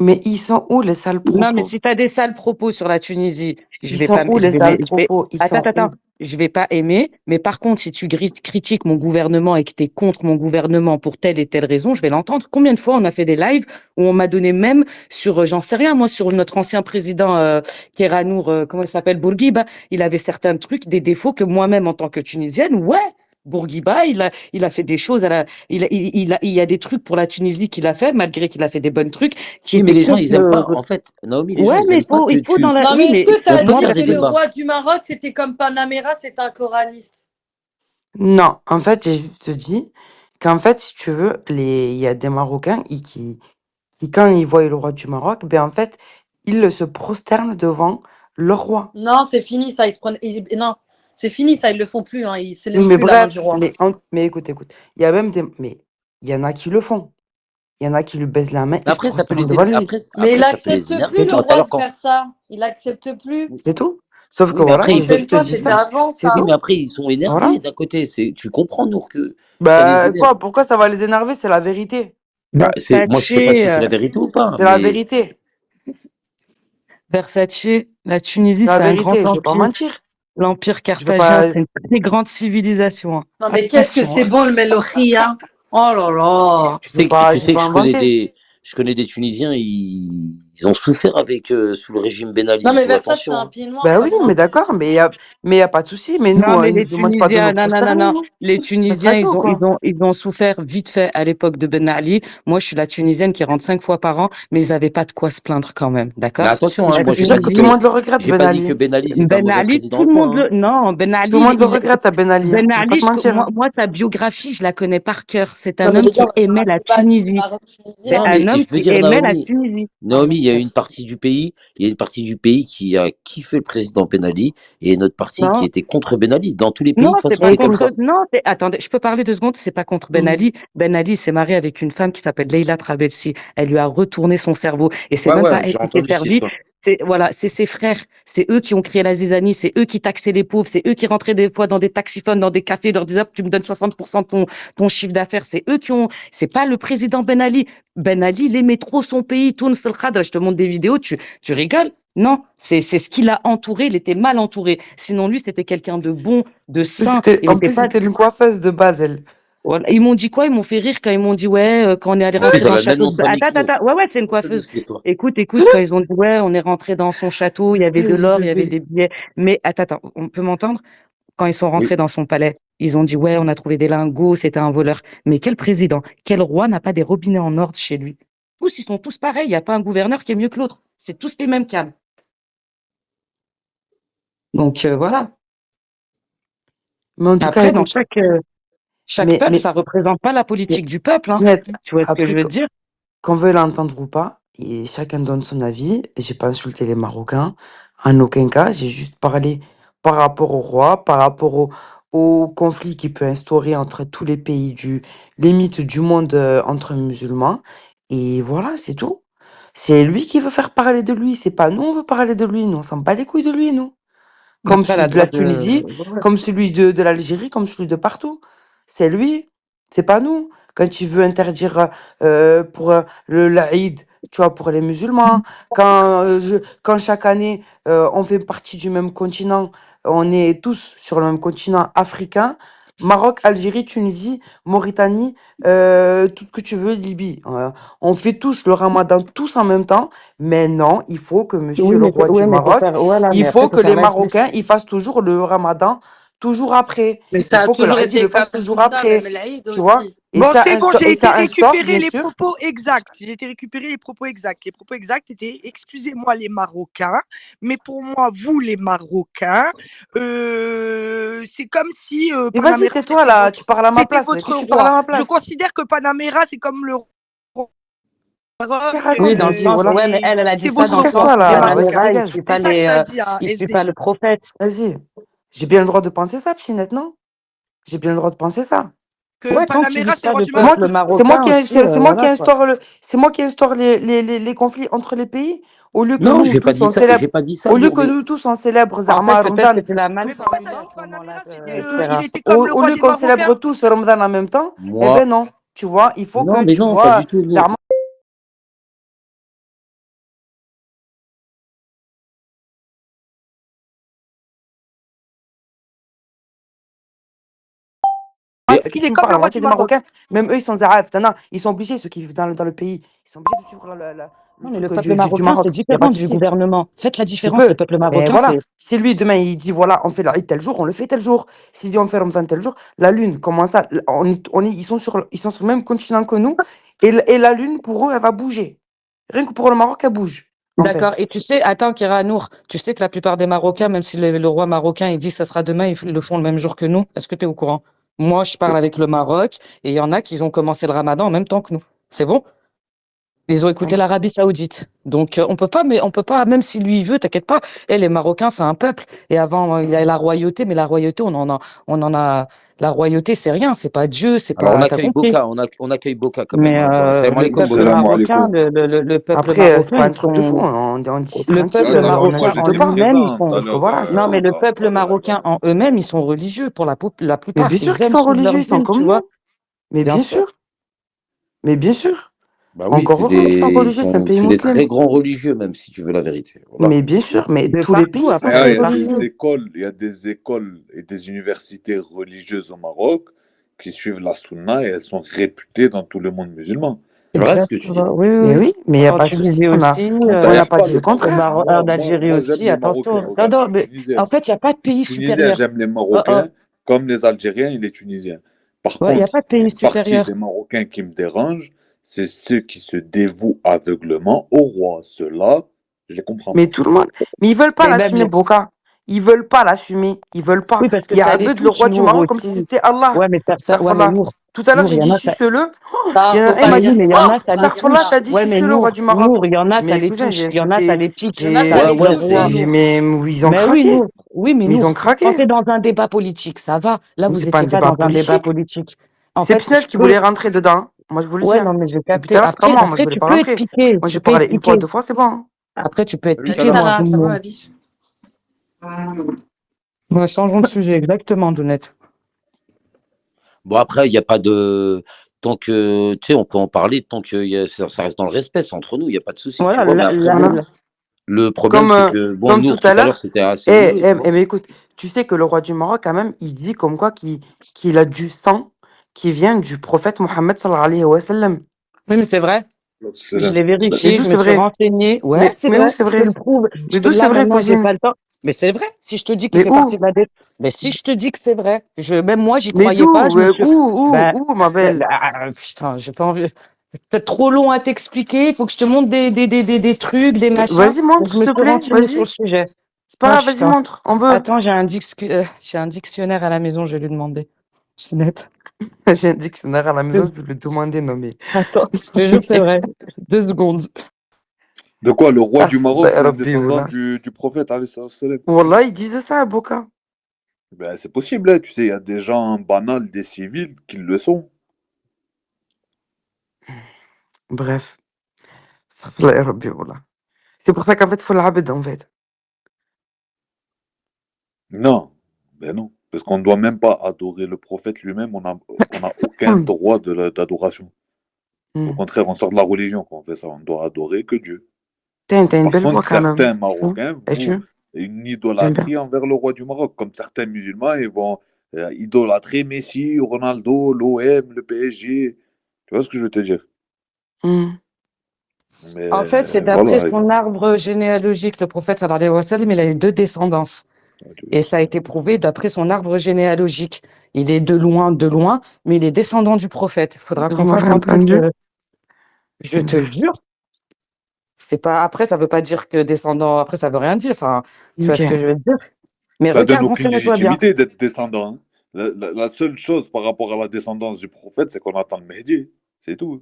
Mais ils sont où les sales Non, mais propos? si tu as des sales propos sur la Tunisie, je Ils vais sont pas, où les sales propos? Ils attends, sont où? je vais pas aimer, mais par contre, si tu critiques mon gouvernement et que tu es contre mon gouvernement pour telle et telle raison, je vais l'entendre. Combien de fois on a fait des lives où on m'a donné même sur, j'en sais rien, moi, sur notre ancien président, Keranour, comment il s'appelle, Bourguiba, il avait certains trucs, des défauts que moi-même, en tant que Tunisienne, ouais, Bourguiba, il a fait des choses il y a des trucs pour la Tunisie qu'il a fait, malgré qu'il a fait des bonnes trucs, qui Oui, mais étaient les gens, contre ils aiment pas. En fait, Naomi, les gens, Ouais, ils mais aiment pas que il faut dans tu. la. Non, Oui, mais est-ce mais que On t'as peut dit faire moi, des que le débats. roi du Maroc, c'était comme Panamera, c'est un coraniste? Non, en fait, j'ai juste te dit qu'en fait, si tu veux, il y a des Marocains qui, quand ils voient le roi du Maroc, ben en fait, ils se prosternent devant le roi. Non, c'est fini ça. Non, c'est fini ça. Ils le font plus. Hein. Ils se Oui, lèvent mais plus la main du bref, roi. mais écoute, il y a même mais il y en a qui le font. Il y en a qui lui baisent la main, Mais ils se après, ça peut prosternent les devant énerver. lui. Mais il Après, ça peut les accepte plus énerver. le Moi, tout à roi l'heure, de quand. faire ça. Il accepte plus. C'est tout. Sauf que Oui, mais voilà, après, moi, je te Renseigne-toi, dis c'était ça, avant c'est oui, ça. mais tout. après, ils sont énervés Voilà. d'un côté. Tu comprends, Nour, que ça les Bah, énerve. quoi, pourquoi ça va les énerver? C'est la vérité. Bah, moi, je sais pas si c'est Versace, la vérité ou pas, C'est la mais vérité. Versace, la Tunisie, C'est la c'est un grand vérité, je vais pas empire. mentir. L'Empire Je veux carthagien, pas. c'est une très grande civilisation, hein. Non, mais qu'est-ce que Attention, c'est hein. bon le melohia. Oh là là. Tu Je veux sais, pas. tu Je veux sais que pas inventer. je connais des Tunisiens, ils ont souffert avec sous le régime Ben Ali Non, et mais tout. Versace, c'est Attention, un hein. pied noir Ben oui, comme mais moi. d'accord, mais y a pas de souci. Mais nous, Non, mais ils les nous demandent pas de Tunisiens, nous non, non, non, prosterner, non. nous. Les T'as Tunisiens, craqué ou quoi? ils ont souffert vite fait à l'époque de Ben Ali. Moi, je suis la Tunisienne qui rentre 5 fois par an, mais ils avaient pas de quoi se plaindre quand même, Mais d'accord? attention, hein, Je La peux moi te dire que tout le Tunisie, monde le regrette, j'ai Ben pas dit que Ali. Ben Ali c'était un Ben mauvais Ali, président, tout le monde point, hein. le, non, Ben Tout le Ali, monde le regrette à Ben Ali. Hein. Ben Je vais pas Ali, te mentir. Hein. moi, sa biographie, je la connais par cœur. C'est Non, un mais homme les gars, qui on va faire aimait un la débat du Tunisie. C'est Non, Maroc-Tunisien. mais un homme je veux qui dire, aimait la Tunisie. Naomi, il y a une partie du pays, il y a une partie du pays qui a kiffé le président Ben Ali et une autre partie qui Non, était contre Ben Ali. Dans tous les non, pays, de toute c'est façon, pas c'est comme contre. ça. Non, attendez, je peux parler 2 secondes. C'est pas contre Ben Mhm. Ali. Ben Ali s'est marié avec une femme qui s'appelle Leila Trabelsi. Elle lui a retourné son cerveau. Et c'est Ouais, même pas ouais, elle j'ai qui s'est entendu cette servie. histoire. C'est voilà, c'est ses frères. C'est eux qui ont créé la zizanie. C'est eux qui taxaient les pauvres. C'est eux qui rentraient des fois dans des taxiphones, dans des cafés, leur disaient tu me donnes 60% de ton chiffre d'affaires. C'est eux qui ont. C'est pas le président Ben Ali. Ben Ali, il aimait trop son pays. Tounes el Khadra. Je te montre des vidéos. Tu rigoles? Non, c'est ce qui l'a entouré. Il était mal entouré. Sinon, lui, c'était quelqu'un de bon, de sain. Il En n'était plus, pas. c'était une coiffeuse de Basel. Voilà. Ils m'ont dit quoi? Ils m'ont fait rire quand ils m'ont dit ouais, quand on est allé En plus, rentrer elle dans a le le même château nom de. de famille Attends, que nous. attends. Ouais, ouais, c'est une Trop chelou coiffeuse. cette histoire. Écoute, quand ils ont dit ouais, on est rentré dans son château, il y avait de Vas-y, l'or, il y avait bébé. des billets. Mais attends, on peut m'entendre? Quand ils sont Oui. rentrés dans son palais, ils ont dit ouais, on a trouvé des lingots, c'était un voleur. Mais quel président, quel roi n'a pas des robinets en ordre chez lui? Tous, ils sont tous pareils. Il n'y a pas un gouverneur qui est mieux que l'autre. C'est tous les mêmes câbles. Donc voilà. Mais en tout cas, Après, dans écoute. chaque peuple, Mais, ça représente pas la mais politique du peuple, hein. Pinette, Tu vois ce que je après, veux dire? qu'on veuille l'entendre ou pas, et chacun donne son avis. Et j'ai pas insulté les Marocains. En aucun cas. J'ai juste parlé par rapport au roi, par rapport au conflit qui peut instaurer entre tous les pays limite du monde entre musulmans. Et voilà, c'est tout. C'est lui qui veut faire parler de lui. C'est pas nous, on veut parler de lui. Nous, on s'en bat les couilles de lui, nous. Comme Après, elle celui a le de la droit de. Tunisie, Ouais. comme celui de l'Algérie, comme celui de partout. C'est lui, c'est pas nous. Quand il veut interdire pour l'Aïd, tu vois, pour les musulmans, quand chaque année on fait partie du même continent, on est tous sur le même continent africain, Maroc, Algérie, Tunisie, Mauritanie, tout ce que tu veux, Libye. On fait tous le ramadan tous en même temps, mais non, il faut que monsieur Oui, le roi du mais faut Maroc, faire. Voilà, il mais après, faut faut que faire les la diff. Marocains, ils fassent toujours le ramadan, toujours après. Mais Il ça a faut que toujours l'Aïd, ils été le fassent comme toujours ça, même après. l'Aïd Tu vois? aussi. Et Bon, c'est bon, j'ai été ça instaure, récupérer bien les sûr. propos exacts. J'ai été récupérer les propos exacts. Les propos exacts étaient, excusez-moi les Marocains, mais pour moi, vous les Marocains, c'est comme si Mais vas-y, Panamera, tais-toi là, tu parles à ma c'était place. votre Qu'est-ce que tu parles roi. à ma Je place? considère que Panamera, c'est comme le roi du Qu'est-ce qu'elle Maroc, raconte, Oui, dans elle le dit, sens. voilà. Ouais, mais elle a dit c'est ça votre dans le roi, sens Casse-toi où les là, vas-y, Marocains. Panamera, dégage. C'est ça que tu as dit, hein, il suit SD. pas le prophète. Vas-y. J'ai bien le droit de penser ça, Psinette, non? J'ai bien le droit de penser ça. Que Ouais, tant que tu Panamera, vises c'est le pas roi le du C'est moi peuple Maroc. qui, c'est moi marocain qui, aussi, c'est moi qui voilà quoi. instaure c'est moi qui instaure les conflits entre les pays. Au lieu que Non, nous j'ai pas tous dit on ça. célèbre, J'ai pas dit ça, au lieu Nour, que mais nous tous on célèbre En fait, Zama peut-être Ramadan, que tu l'as mal Mais pourquoi tu as formulé à dit ce que Panamera, moment-là, il Clara. était comme le au roi lieu des qu'on célèbre Marocains? tous Ramadan en même temps, eh moi, ben non. Tu vois, il faut non, que mais tu non, pas vois du tout, Nour. Zama Mais c'est qui Il est tu me comme parles, le la roi moitié du des Maroc. Marocains, même eux ils sont arabes, ils sont obligés, ceux qui vivent dans le pays, ils sont obligés de suivre le Non, mais le truc peuple du marocain, c'est Maroc. Il n'y a pas différent de du souci. gouvernement. Faites la Tu différence, le peux. peuple Mais marocain, voilà, c'est. si lui demain il dit voilà, on fait l'Aïd tel jour, on le fait tel jour. S'il dit on fait Ramadan tel jour, la lune, comment ça ils sont sur le même continent que nous, et la lune pour eux, elle va bouger. Rien que pour le Maroc, elle bouge, en D'accord. fait. Et tu sais, attends, Kira Nour, tu sais que la plupart des Marocains, même si le roi marocain, il dit que ça sera demain, ils le font le même jour que nous. Est-ce que tu es au courant? Moi, je parle avec le Maroc et il y en a qui ont commencé le ramadan en même temps que nous. C'est bon? Ils ont écouté l'Arabie Saoudite. Donc, mais on peut pas, même si lui il veut, t'inquiète pas. Et les Marocains, c'est un peuple. Et avant, il y a la royauté, mais la royauté, la royauté, c'est rien. C'est pas Dieu, c'est alors on pas, t'as accueille compris. Boca, on accueille Boca quand même. Mais Hein. Bon, salam le alaikum, peuple Boca. Salam marocain, alaikum. le peuple Après, c'est marocain, pas un truc de fou, on dit le tranquille, peuple La dernière on fois, marocain insulte en j'étais pas. lui-même, présent tout à Sauf que l'heure voilà, c'est non, tout. mais le peuple à marocain l'Ouragan. en eux-mêmes, ils sont religieux pour la Mais plupart. bien sûr Ils qu'ils aiment sont suivre leur religieux, ils sont dîme, comme tu vois. nous. Mais Bien bien sûr. sûr, mais bien sûr. Bah oui, Encore heureux qu'ils sont religieux, c'est un pays c'est des très musulman. grands religieux, même si tu veux la vérité. Voilà. Mais bien sûr, mais De tous les partout, pays sont après, Ah, très de partout. religieux. il y a des écoles et des universités religieuses au Maroc qui suivent la Sunna et elles sont réputées dans tout le monde musulman. C'est vrai ce que tu dis. Exactement. Oui, Mais oui. oui, mais il n'y a En pas de souci. Tunisie aussi, On On n'a taillère pas pas dit le le Maroc. contraire. En Algérie Moi, j'aime aussi, les Marocains. attention. Non, Regarde, non, je suis mais tunisien. en fait, il n'y a pas de Je pays suis tunisien, supérieur. j'aime les Oh, oh. Marocains comme les Algériens et les Tunisiens. Par Ouais, il n'y a contre, pas de pays une partie supérieur. des Marocains qui me dérange, c'est ceux qui se dévouent aveuglement au roi. Ceux-là, je les comprends Mais pas. tout le monde. Mais ils veulent pas Mais même l'assumer, les... Boka. Ils veulent pas l'assumer. Ils veulent pas. Oui, parce que Il y tu a as un les but le putsch, roi du Nour, Maroc comme si aussi. c'était Allah. Ouais, mais ouais, mais Astaghfirullah. Nour, Tout à l'heure, j'ai il y en dit a, suce-le. Non, Il y en faut a un, il pas m'a oui, dire dit mais il y ça. en Oh, a, Faut ça pas les dire astaghfirullah, touche. ça. t'as dit Ouais, mais suce le roi du Maroc. Nour, il y en a, ça Mais les cousin, touche. j'ai Il y en a, ça insulté. les pique. Il y en a, ça Le, les le Ouais, touche, roi. j'ai- Nour. mais ils ont Mais craqué. oui, mais Mais ils ont Nour, quand craqué. tu es dans un débat politique, ça va. Là, Mais vous c'est pas un n'étiez pas débat dans un débat politique. politique. En C'est fait, Pinel je qui peux. voulait rentrer dedans. Moi, je vous le dis. Ouais, Hein. non, mais j'ai Depuis tout capté. à l'heure, c'est pas moi. Moi, je Après, voulais tu pas peux être rentrer. piqué. Moi, Tu j'ai peux parlé être une fois, piqué. 2 fois, c'est bon. Hein. Après, tu peux être Salut, piqué, Kala. moi. Là, ça va, ma biche? Ouais, changeons de sujet, exactement, Dounette. Bon, après, il n'y a pas de. Tant que. Tu sais, on peut en parler tant que ça reste dans le respect. C'est entre nous, il n'y a pas de souci. Tu Voilà, vois, mais après, bon, Voilà. le problème, c'est que. Bon, Comme tout Nour, tout à à l'heure, l'heure. c'était assez houleux, tu vois. Mais écoute, tu sais que le roi du Maroc, quand même, il dit comme quoi qu'il a du sang qui vient du prophète Mohammed sallallahu alayhi wa sallam. Oui, mais c'est vrai. Je l'ai Mais vérifié, d'où je c'est me suis vrai? renseignée. Ouais, c'est Mais où vrai. c'est Je te vrai? le prouve. Mais d'où c'est Là, vrai, maintenant, j'ai cousine? pas le temps. Mais c'est vrai. Si je te dis qu'il Mais fait partie où? de la dette. Mais si je te dis que c'est vrai. Même moi, j'y Mais croyais pas. d'où? Je me suis. Bah, Ma belle? putain, j'ai pas envie. C'est trop long à t'expliquer. Il faut que je te montre des trucs, des machins. Vas-y, Donc, montre, je s'il me te suis plaît. renseignée sur Vas-y. le sujet. C'est pas Ah, grave, vas-y, putain. montre. On veut. Attends, j'ai un dictionnaire à la maison, je vais lui demander. C'est net. J'ai un dictionnaire à la maison, je vais lui demander, non mais. Attends, je te jure, c'est vrai. 2 secondes. De quoi? Le roi du Maroc, c'est un Rabbi, descendant voilà. du prophète, alayhi salam. Wallah, il disait ça, Boka. Ben, c'est possible, hein. Tu sais, il y a des gens banals, des civils qui le sont. Bref. Astaghfirullah, Rabbi, voilà. C'est pour ça qu'en fait, il faut l'abed, en fait. Non, ben non. Parce qu'on ne doit même pas adorer le prophète lui-même, on n'a aucun droit d'adoration. Au contraire, on sort de la religion quand on fait ça, on ne doit adorer que Dieu. T'as une Par belle voix contre, quand même. certains Marocains Es-tu? vont une J'aime bien. idolâtrie envers le roi du Maroc, comme certains musulmans, ils vont idolâtrer Messi, Ronaldo, l'OM, le PSG. Tu vois ce que je veux te dire? Mais En fait, c'est d'après voilà. son arbre généalogique, le prophète sallallahu alayhi wa sallam, il a eu 2 descendances. Et ça a été prouvé d'après son arbre généalogique. Il est de loin, mais il est descendant du prophète. Il faudra Vous qu'on fasse m'aurez un truc. entendu? Je te jure. C'est pas, après, ça veut pas dire que descendant, après, ça veut rien dire. Enfin, tu vois ce que je veux dire. Mais Ça donne regarde, aucune renseigne-toi bien. légitimité d'être descendant. Hein. La seule chose par rapport à la descendance du prophète, c'est qu'on attend le Mehdi. C'est tout.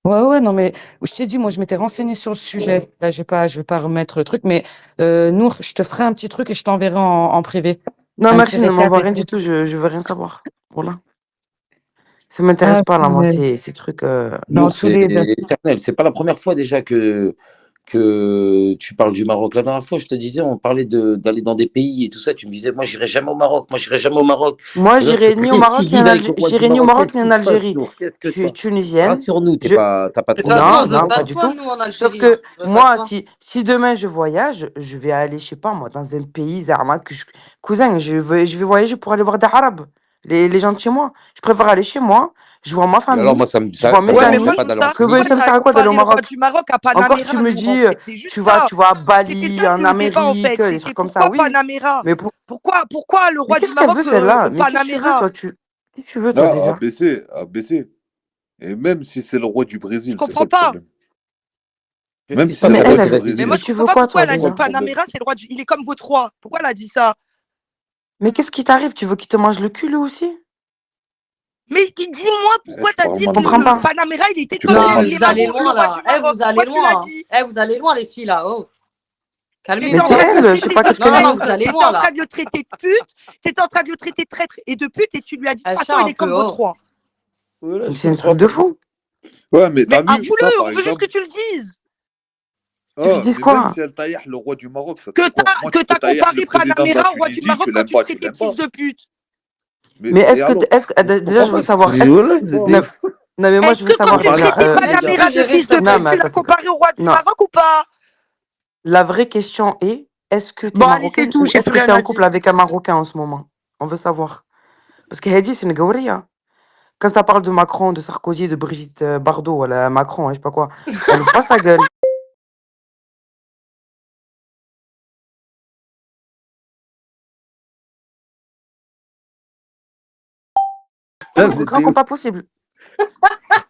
Ouais, non, mais je t'ai dit, moi, je m'étais renseignée sur le sujet. Là, je vais pas remettre le truc, mais Nour, je te ferai un petit truc et je t'enverrai en privé. Non, Un merci, petit ne récap m'envoie et rien tout. du tout, je veux rien savoir. Voilà. Ça m'intéresse pas, là, moi, ces trucs. Nour, c'est éternel. C'est pas la première fois déjà que tu parles du Maroc. La dernière fois, je te disais, on parlait d'aller dans des pays et tout ça. Tu me disais, moi, j'irai jamais au Maroc. Moi, j'irai jamais au Maroc. Moi, Là, j'irai ni au Maroc, ni en Algérie. J'irai ni au Maroc, ni en Algérie. Je suis tunisienne. Rassure-nous, t'as pas De trop toute façon, on Non, veut pas pas de du toi, tout. nous, en Sauf Algérie. que On veut pas de moi, toi. si demain je voyage, je vais aller, je sais pas moi, dans un pays, Zarma, cousin, je vais voyager pour aller voir des Arabes, les gens de chez moi. Je préfère aller chez moi, je vois ma Et alors, moi, famille, je vois mes Ouais, mais amis. moi, pas je d'aller en Que moi, ça me j'aurais sert à quoi d'aller au comparé le roi Maroc? du Maroc à Encore tu Panamera, me Nour, dis, en fait. C'est juste tu ça. vas à C'était Bali, ça en le débat, en Amérique, fait. des C'était trucs comme ça, pourquoi oui. Panamera? Mais, Pourquoi le mais roi du qu'est-ce qu'elle veut Maroc celle-là? au Mais qu'est-ce que tu veux Panamera? toi? Qu'est-ce que tu veux toi Non, déjà? abaissé. Et même si c'est le roi du Je Brésil, c'est comprends quoi le pas. problème? Qu'est-ce Même qui se si passe c'est Mais le avec roi elle, le du elle, Mais Brésil, moi, mais Brésil? je tu comprends veux pas quoi pourquoi toi elle a c'est quoi dit le déjà? problème? Panamera, c'est le roi du... Il est comme votre roi. Pourquoi elle a dit ça? Mais qu'est-ce qui t'arrive? Tu veux qu'il te mange le cul lui aussi? Mais dis-moi, pourquoi Tu t'as parles dit mal que Je comprends de... pas. Panamera, il était Tu comme parles Non, mal mais les vous allez Maroc, le loin, roi là. du Maroc. Vous allez Pourquoi tu l'as loin. dit? Vous allez loin, les filles, là. Oh, T'étais Mais en calmez-vous. c'est train de le elle, je sais traiter pas de qu'est-ce Non, qu'elle non, non, dit. vous traître. allez T'étais loin, en train là. de le traiter de pute. T'étais en train de le traiter de traître et de pute et tu lui as dit de toute Lâchez façon, il un est peu, comme votre oh. roi. Voilà, Mais je c'est un comprends truc de pas. fou. Ouais, mais Mais t'as vu, ça, avoue-le, par on veut juste exemple... que tu le dises. Tu lui Oh, dis mais même quoi? si elle taille le roi du Maroc, ça te Que fait quoi? Moi, que tu peux t'as tailler le comparé président de la Panamera au roi du Tunisie, tu Maroc quand l'aimes tu le pas, tu traitais de l'aimes fils pas. de pute. Mais Et alors? Je déjà, je comprends veux pas. savoir, Voilà, vous êtes non, des... Non, mais moi, Est-ce je veux que quand savoir tu Parler traitais déjà. sérieusement, Panamera déjà. de gérer fils s'il te de Non, plaît. pute, mais tu l'as attends. comparé au roi du Non. Maroc ou pas? La vraie question est, est-ce que tu es Bon, allez, c'est marocaine tout, ou j'ai est-ce plus que tu rien es en à couple dire. avec un Marocain en ce moment? On veut savoir. Parce que Hedi, c'est une gauria. Quand ça parle de Macron, de Sarkozy, de Brigitte Bardot, Macron, je sais pas quoi, elle ouvre pas sa gueule. Là, Grand c'était comme pas possible.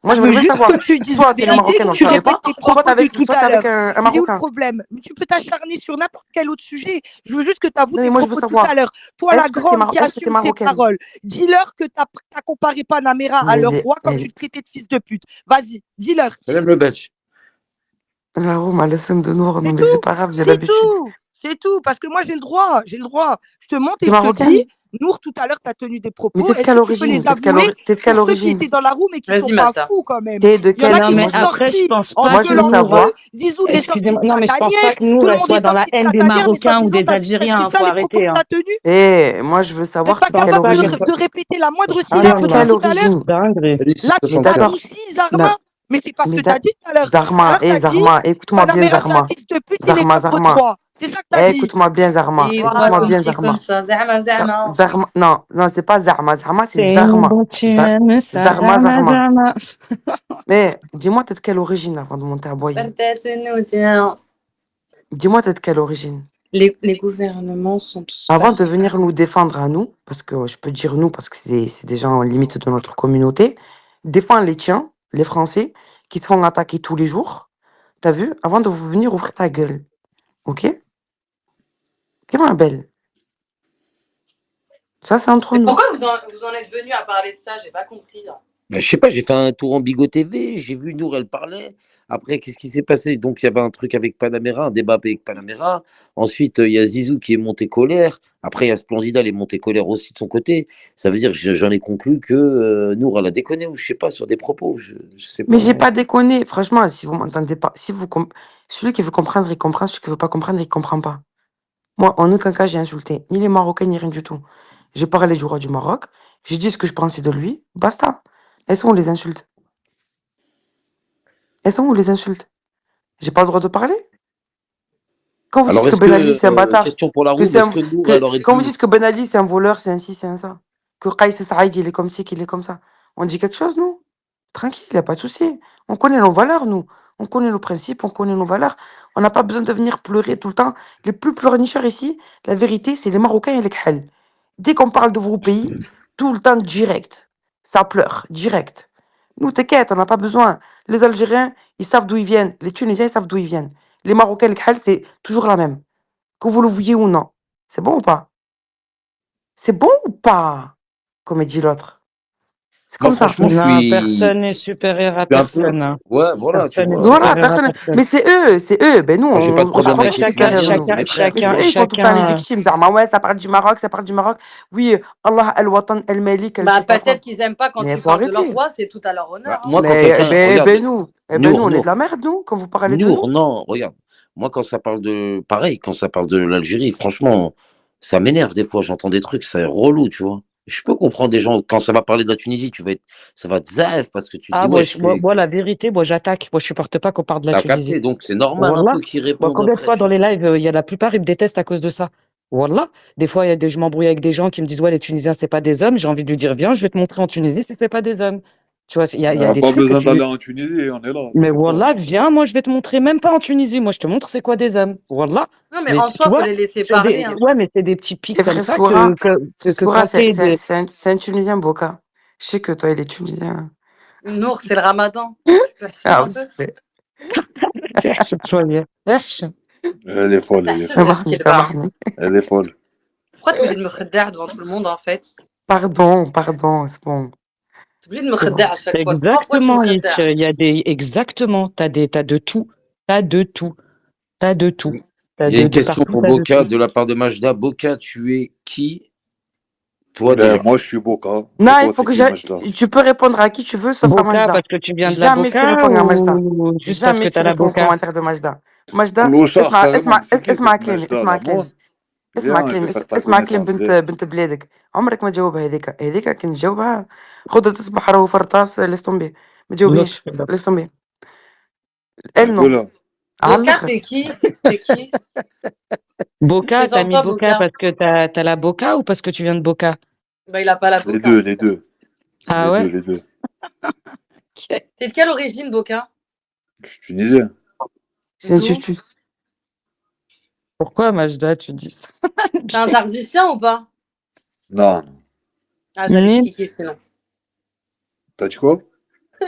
Moi, Je j'aimerais veux bien juste savoir. que tu dises la Soit t'es une vérité, Marocaine, on que le tu savait répètes pas, tes propos de tout soit t'es à l'heure. avec un Il est où le Marocain. problème? Mais tu peux t'acharner sur n'importe quel autre sujet. Je veux juste que tu avoues Non, mais tes moi, je veux propos de tout à savoir. l'heure. Toi, la Est-ce que grande qui est-ce que t'es assume ses marocaine? paroles, dis-leur que tu as comparé Panamera à Mais leur roi quand tu le traitais de fils de pute. Vas-y, dis-leur. Salam le belge. La Rome, le somme de Noir, non, C'est mais c'est tout. pas grave, j'ai C'est l'habitude. tout. C'est tout. Parce que moi, j'ai le droit. J'ai le droit. Je te montre et T'es je te marocaine? dis, Nour, tout à l'heure, tu as tenu des Mais propos. t'es de Est-ce quelle que tu peux origine? les avouer T'es de quelle pour ceux qui origine? étaient dans la roue mais qui Vas-y, sont pas Malta. fous quand même? T'es de Il y en quelle... a qui Non, mais sont après, je sortis pense en pas Moi, je que veux gueulant Nour, savoir. feu. Zizou, il est sorti excusez-moi, de non, mais je pense Satanière. pas que Tout Nour, le elle monde soit est dans la sorti de haine des Satanière, mais Marocains ou soi-disant, des Algériens, c'est hein, ça faut les propos arrêter, que tu hein. as tenus. Et moi, je veux T'es savoir pas t'es de quelle capable origine. de répéter la moindre T'es syllabe de que tu as Allah, quelle dit tout à l'heure. origine? dingue. Allez, Là, tu Mais d'accord. d'accord. t'adoucis, Non, Zarma. Mais c'est parce que tu as dit tout à l'heure. Tout à Zarma, l'heure, tu as dit Zarma, écoute-moi bien, Panamera, c'est un Zarma. fils de pute, il est Zarma, comme votre Zarma. roi. C'est ça que tu as dit. Écoute-moi bien, Zarma. Et Voilà. Écoute-moi comme bien, ci, comme Zarma. ça. Zama, zama. Zarma, non, non, c'est pas Zarma. Zarma, c'est C'est Zarma. bon, tu aimes ça, Zarma, Zama, Zarma. Zama. Mais dis-moi, t'es de quelle origine avant de monter à Boyer? Peut-être nous, tiens. Dis-moi, t'es de quelle origine? Les gouvernements sont tous Avant de parfaits. venir nous défendre à nous, parce que je peux dire nous, parce que c'est des gens limite de notre communauté, défends les tiens, les Français, qui te font attaquer tous les jours. T'as vu? Avant de vous venir ouvrir ta gueule. Ok? Ok, ma belle. Ça, c'est entre Mais nous. pourquoi vous en êtes venu à parler de ça? J'ai pas compris. Là. Ben, je sais pas, j'ai fait un tour en Bigot TV, j'ai vu Nour, elle parlait. Après, qu'est-ce qui s'est passé? Donc, il y avait un truc avec Panamera, un débat avec Panamera. Ensuite, il y a Zizou qui est monté colère. Après, il y a Splendida, elle est montée colère aussi de son côté. Ça veut dire que j'en ai conclu que Nour, elle a déconné ou je sais pas, sur des propos. Je sais Mais pas. j'ai pas déconné. Franchement, si vous m'entendez pas, si vous celui qui veut comprendre, il comprend. Celui qui veut pas comprendre, il comprend pas. Moi, en aucun cas, j'ai insulté ni les Marocains, ni rien du tout. J'ai parlé du roi du Maroc. J'ai dit ce que je pensais de lui. Basta. Elles sont où les insultes? Elles sont où les insultes? J'ai pas le droit de parler? Quand vous Alors, dites que est-ce Ben Ali, que, c'est un bâtard, question pour la que room, c'est est-ce un... que Nour, elle aurait Quand vous pu. dites que Ben Ali, c'est un voleur, c'est un ci, c'est un ça, que Kais Saïd, il est comme ci, qu'il est comme ça, on dit quelque chose, nous? Tranquille, il n'y a pas de souci. On connaît nos valeurs, nous. On connaît nos principes, on connaît nos valeurs. On n'a pas besoin de venir pleurer tout le temps. Les plus pleurnicheurs ici, la vérité, c'est les Marocains et les Khel. Dès qu'on parle de vos pays, tout le temps direct. Ça pleure, direct. Nous, t'inquiète, on n'a pas besoin. Les Algériens, ils savent d'où ils viennent. Les Tunisiens, ils savent d'où ils viennent. Les Marocains et les Khel, c'est toujours la même. Que vous le vouliez ou non. C'est bon ou pas? C'est bon ou pas? Comme dit l'autre. C'est Moi, comme ça. franchement, je Non, suis personne n'est supérieur à un peu. personne, hein. Ouais, voilà, tu Personne n'est vois. Voilà, supérieur à personne. personne. Mais c'est eux, c'est eux. Ben nous, Moi, j'ai pas de on se problème croit Après, avec tous les supérieurs, Tunisiens, c'est nous. mes frères, Mais tu c'est vois. eux, ils font tout le temps les chacun, victimes. Zahma, ouais, ça parle du Maroc, ça parle du Maroc. Oui, Allah al-Watan al-Malik, elle Bah, sait pas quoi. peut-être qu'ils aiment pas quand Mais il tu faut parles de leur arrêter. roi, c'est tout à leur Bah, honneur. Hein. moi, quand Mais quelqu'un. Regarde, nous, nous, on est de la merde, nous, quand vous parlez de nous. Nour, non, regarde. Moi, quand ça parle de. Pareil, quand ça parle de l'Algérie, franchement, ça m'énerve des fois. J'entends des trucs, c'est relou, tu vois. Je peux comprendre des gens, quand ça va parler de la Tunisie, ça va te zaef parce que tu te dis, ah, ouais, moi, la vérité, moi, j'attaque. Moi, je supporte pas qu'on parle de la t'as Tunisie. capté, donc c'est normal un Wallah. peu qu'ils Moi, répondent combien de après. fois dans les lives, il y a la plupart, ils me détestent à cause de ça. Wallah. Des fois, je m'embrouille avec des gens qui me disent, ouais, les Tunisiens, c'est pas des hommes. J'ai envie de lui dire, viens, je vais te montrer en Tunisie si c'est pas des hommes. Tu vois, il y a des Pas trucs que besoin tu d'aller en Tunisie, on est là. Mais t'inquiète pas. Wallah, viens, moi, je vais te montrer, même pas en Tunisie. Moi, je te montre c'est quoi des hommes. Wallah. Non, mais en tu soi, il faut vois, les laisser c'est des, parler. Hein. ouais, mais c'est des petits pics Et comme ça Frescoura, que quand t'es de... c'est un Tunisien, Boka. Je sais que toi, il est Tunisien. Nour, c'est le ramadan. Tu peux acheter Ah, un peu. Elle est folle, elle est Ça folle. marche, ça marche. Elle est folle. Pourquoi t'es obligé de me khedder devant tout le monde, en fait? Pardon, c'est bon. T'es obligé de me khedder à chaque fois. Pourquoi tu me Exactement, khedder? il y a des... Exactement, t'as de tout. T'as de tout. T'as de tout. T'as Il y a une de question partout, pour t'as de Boka tout. de la part de Majda. Boka, tu es qui? Toi, Ben, déjà. moi, je suis Boka. Non, Et il toi, faut t'es que qui, Majda? tu peux répondre à qui tu veux, sauf à Boka, Majda. parce que tu viens de la Jamais tu Boka réponds à Majda. ou juste parce que Jamais tu t'as la réponds aux Boka? commentaires de Majda. Majda, Louchard, carrément. C'est qui cette اسمع كلامي Majda, اسمع la كلامي montre? اسمع Viens, je كليم vais faire ta اسمع كليم connaissance. بنت Viens. بنت بلادك، عمرك ما تجاوبها هذيك كي تجاوبها خذها تصبح راهو فرطاس ليستومبي، ما تجاوبهاش L'autre. ليستومبي. Elle non. Voilà. على Boca, الاخر. t'es qui? T'es qui? Boca, t'as Présente mis pas Boca Boca. parce que t'as la Boca ou parce que tu viens de Boca? Bah, il a pas la Les Boca. deux, les deux. Ah Les ouais? deux, les deux. Ok. T'es de quelle origine, Boca? Je suis tunisien. C'est D'où? tu- Pourquoi, Majda, tu dis ça? T'es un zarzicien ou pas? Non, non. Ah, j'allais Ni cliquer sinon. T'as dit quoi?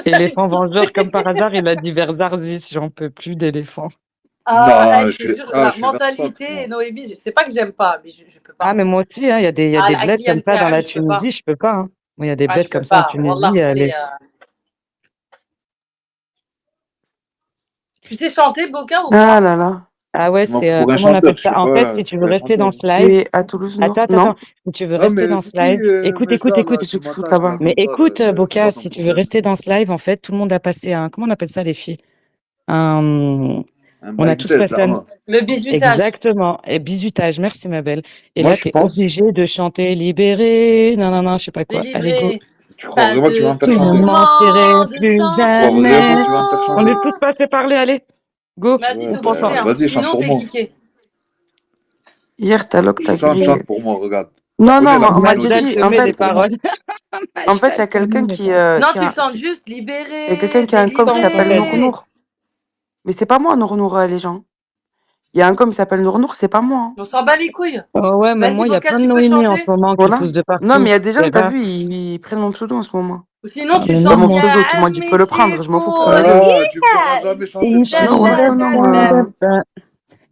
éléphant vengeur, comme par hasard, il a dit vers Zarzis, j'en peux plus d'éléphants. Ah, Non, je te jure, la je suis vers Fox, mentalité, moi. Noémie, je sais pas que j'aime pas, mais je peux Ah, pas. mais moi aussi, hein, il y a des Ah, bleds comme ça dans la je peux pas. Tunisie, je peux pas. Hein. Moi, il y a des Ah, bleds je peux comme ça en pas. Wallah, Tunisie. c'est, Tu sais chanter, Boca, ou Ah pas? là là. Ah ouais, Tu m'as c'est pour un comment on appelle chanteur, je ça? sais En fait, pas, si je tu sais veux pas rester chanter. dans ce Tu live, es à Toulouse, non? attends, Non. si tu veux Non, rester mais dans c'est ce qui, live, écoute, Majda, là, Qu'est-ce tu que tu fous m'attaques, là-bas? là, mais comme ça, écoute, là, c'est Boka, quoi ton si tu veux problème? rester dans ce live, en fait, tout le monde a passé un, comment on appelle ça, les filles? Un On a blind tous test, passé un, Zahra. Le bisutage. exactement, et bisutage, merci ma belle. Et Moi, là, je t'es pense. obligé de chanter libéré, non, je sais pas quoi. Allez, go. Délivré. Tu crois Pas vraiment que tu vas de me faire Tu ne chanter? mentirais tourment, de plus Tu crois vraiment que tu vas me faire jamais. On chanter? est sentiments. tous passés parler, allez, go. Vas-y, Ouais, t'es On pense obligé, en... hein. vas-y, chante Sinon, pour t'es moi. kické. Hier, t'as Chante grillé. pour moi, regarde. Non, Tu connais non, la on m'a communauté, Majda dit, tu te en met chantes des fait, pour moi. paroles. en fait, il y Majda a te met quelqu'un des qui, paroles. Non, qui tu a, chantes juste il y a quelqu'un libéré, qui a un com qui s'appelle Comment Nour délivré. Nour. Mais c'est pas moi, Nour Nour, les gens. Il y a un com qui s'appelle Nour Nour, c'est pas moi. Hein. On s'en bat les couilles. Oh ouais, même Vas-y, moi, il y a Boca, plein de tu peux Noémie en ce chanter? moment qui Voilà. poussent de Non, mais il y partout. a des gens, C'est t'as rare. vu, ils prennent mon pseudo en ce moment. Ou sinon, tu Mais Pas non, chantes mon moi. pseudo, tu m'as dit, tu peux le Ya'ammi prendre, je m'en fous que tu me le Chifoun. donnes. Ah, tu me feras jamais chanter de ta Non, vie. voilà que non.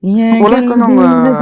يا Voilà que non.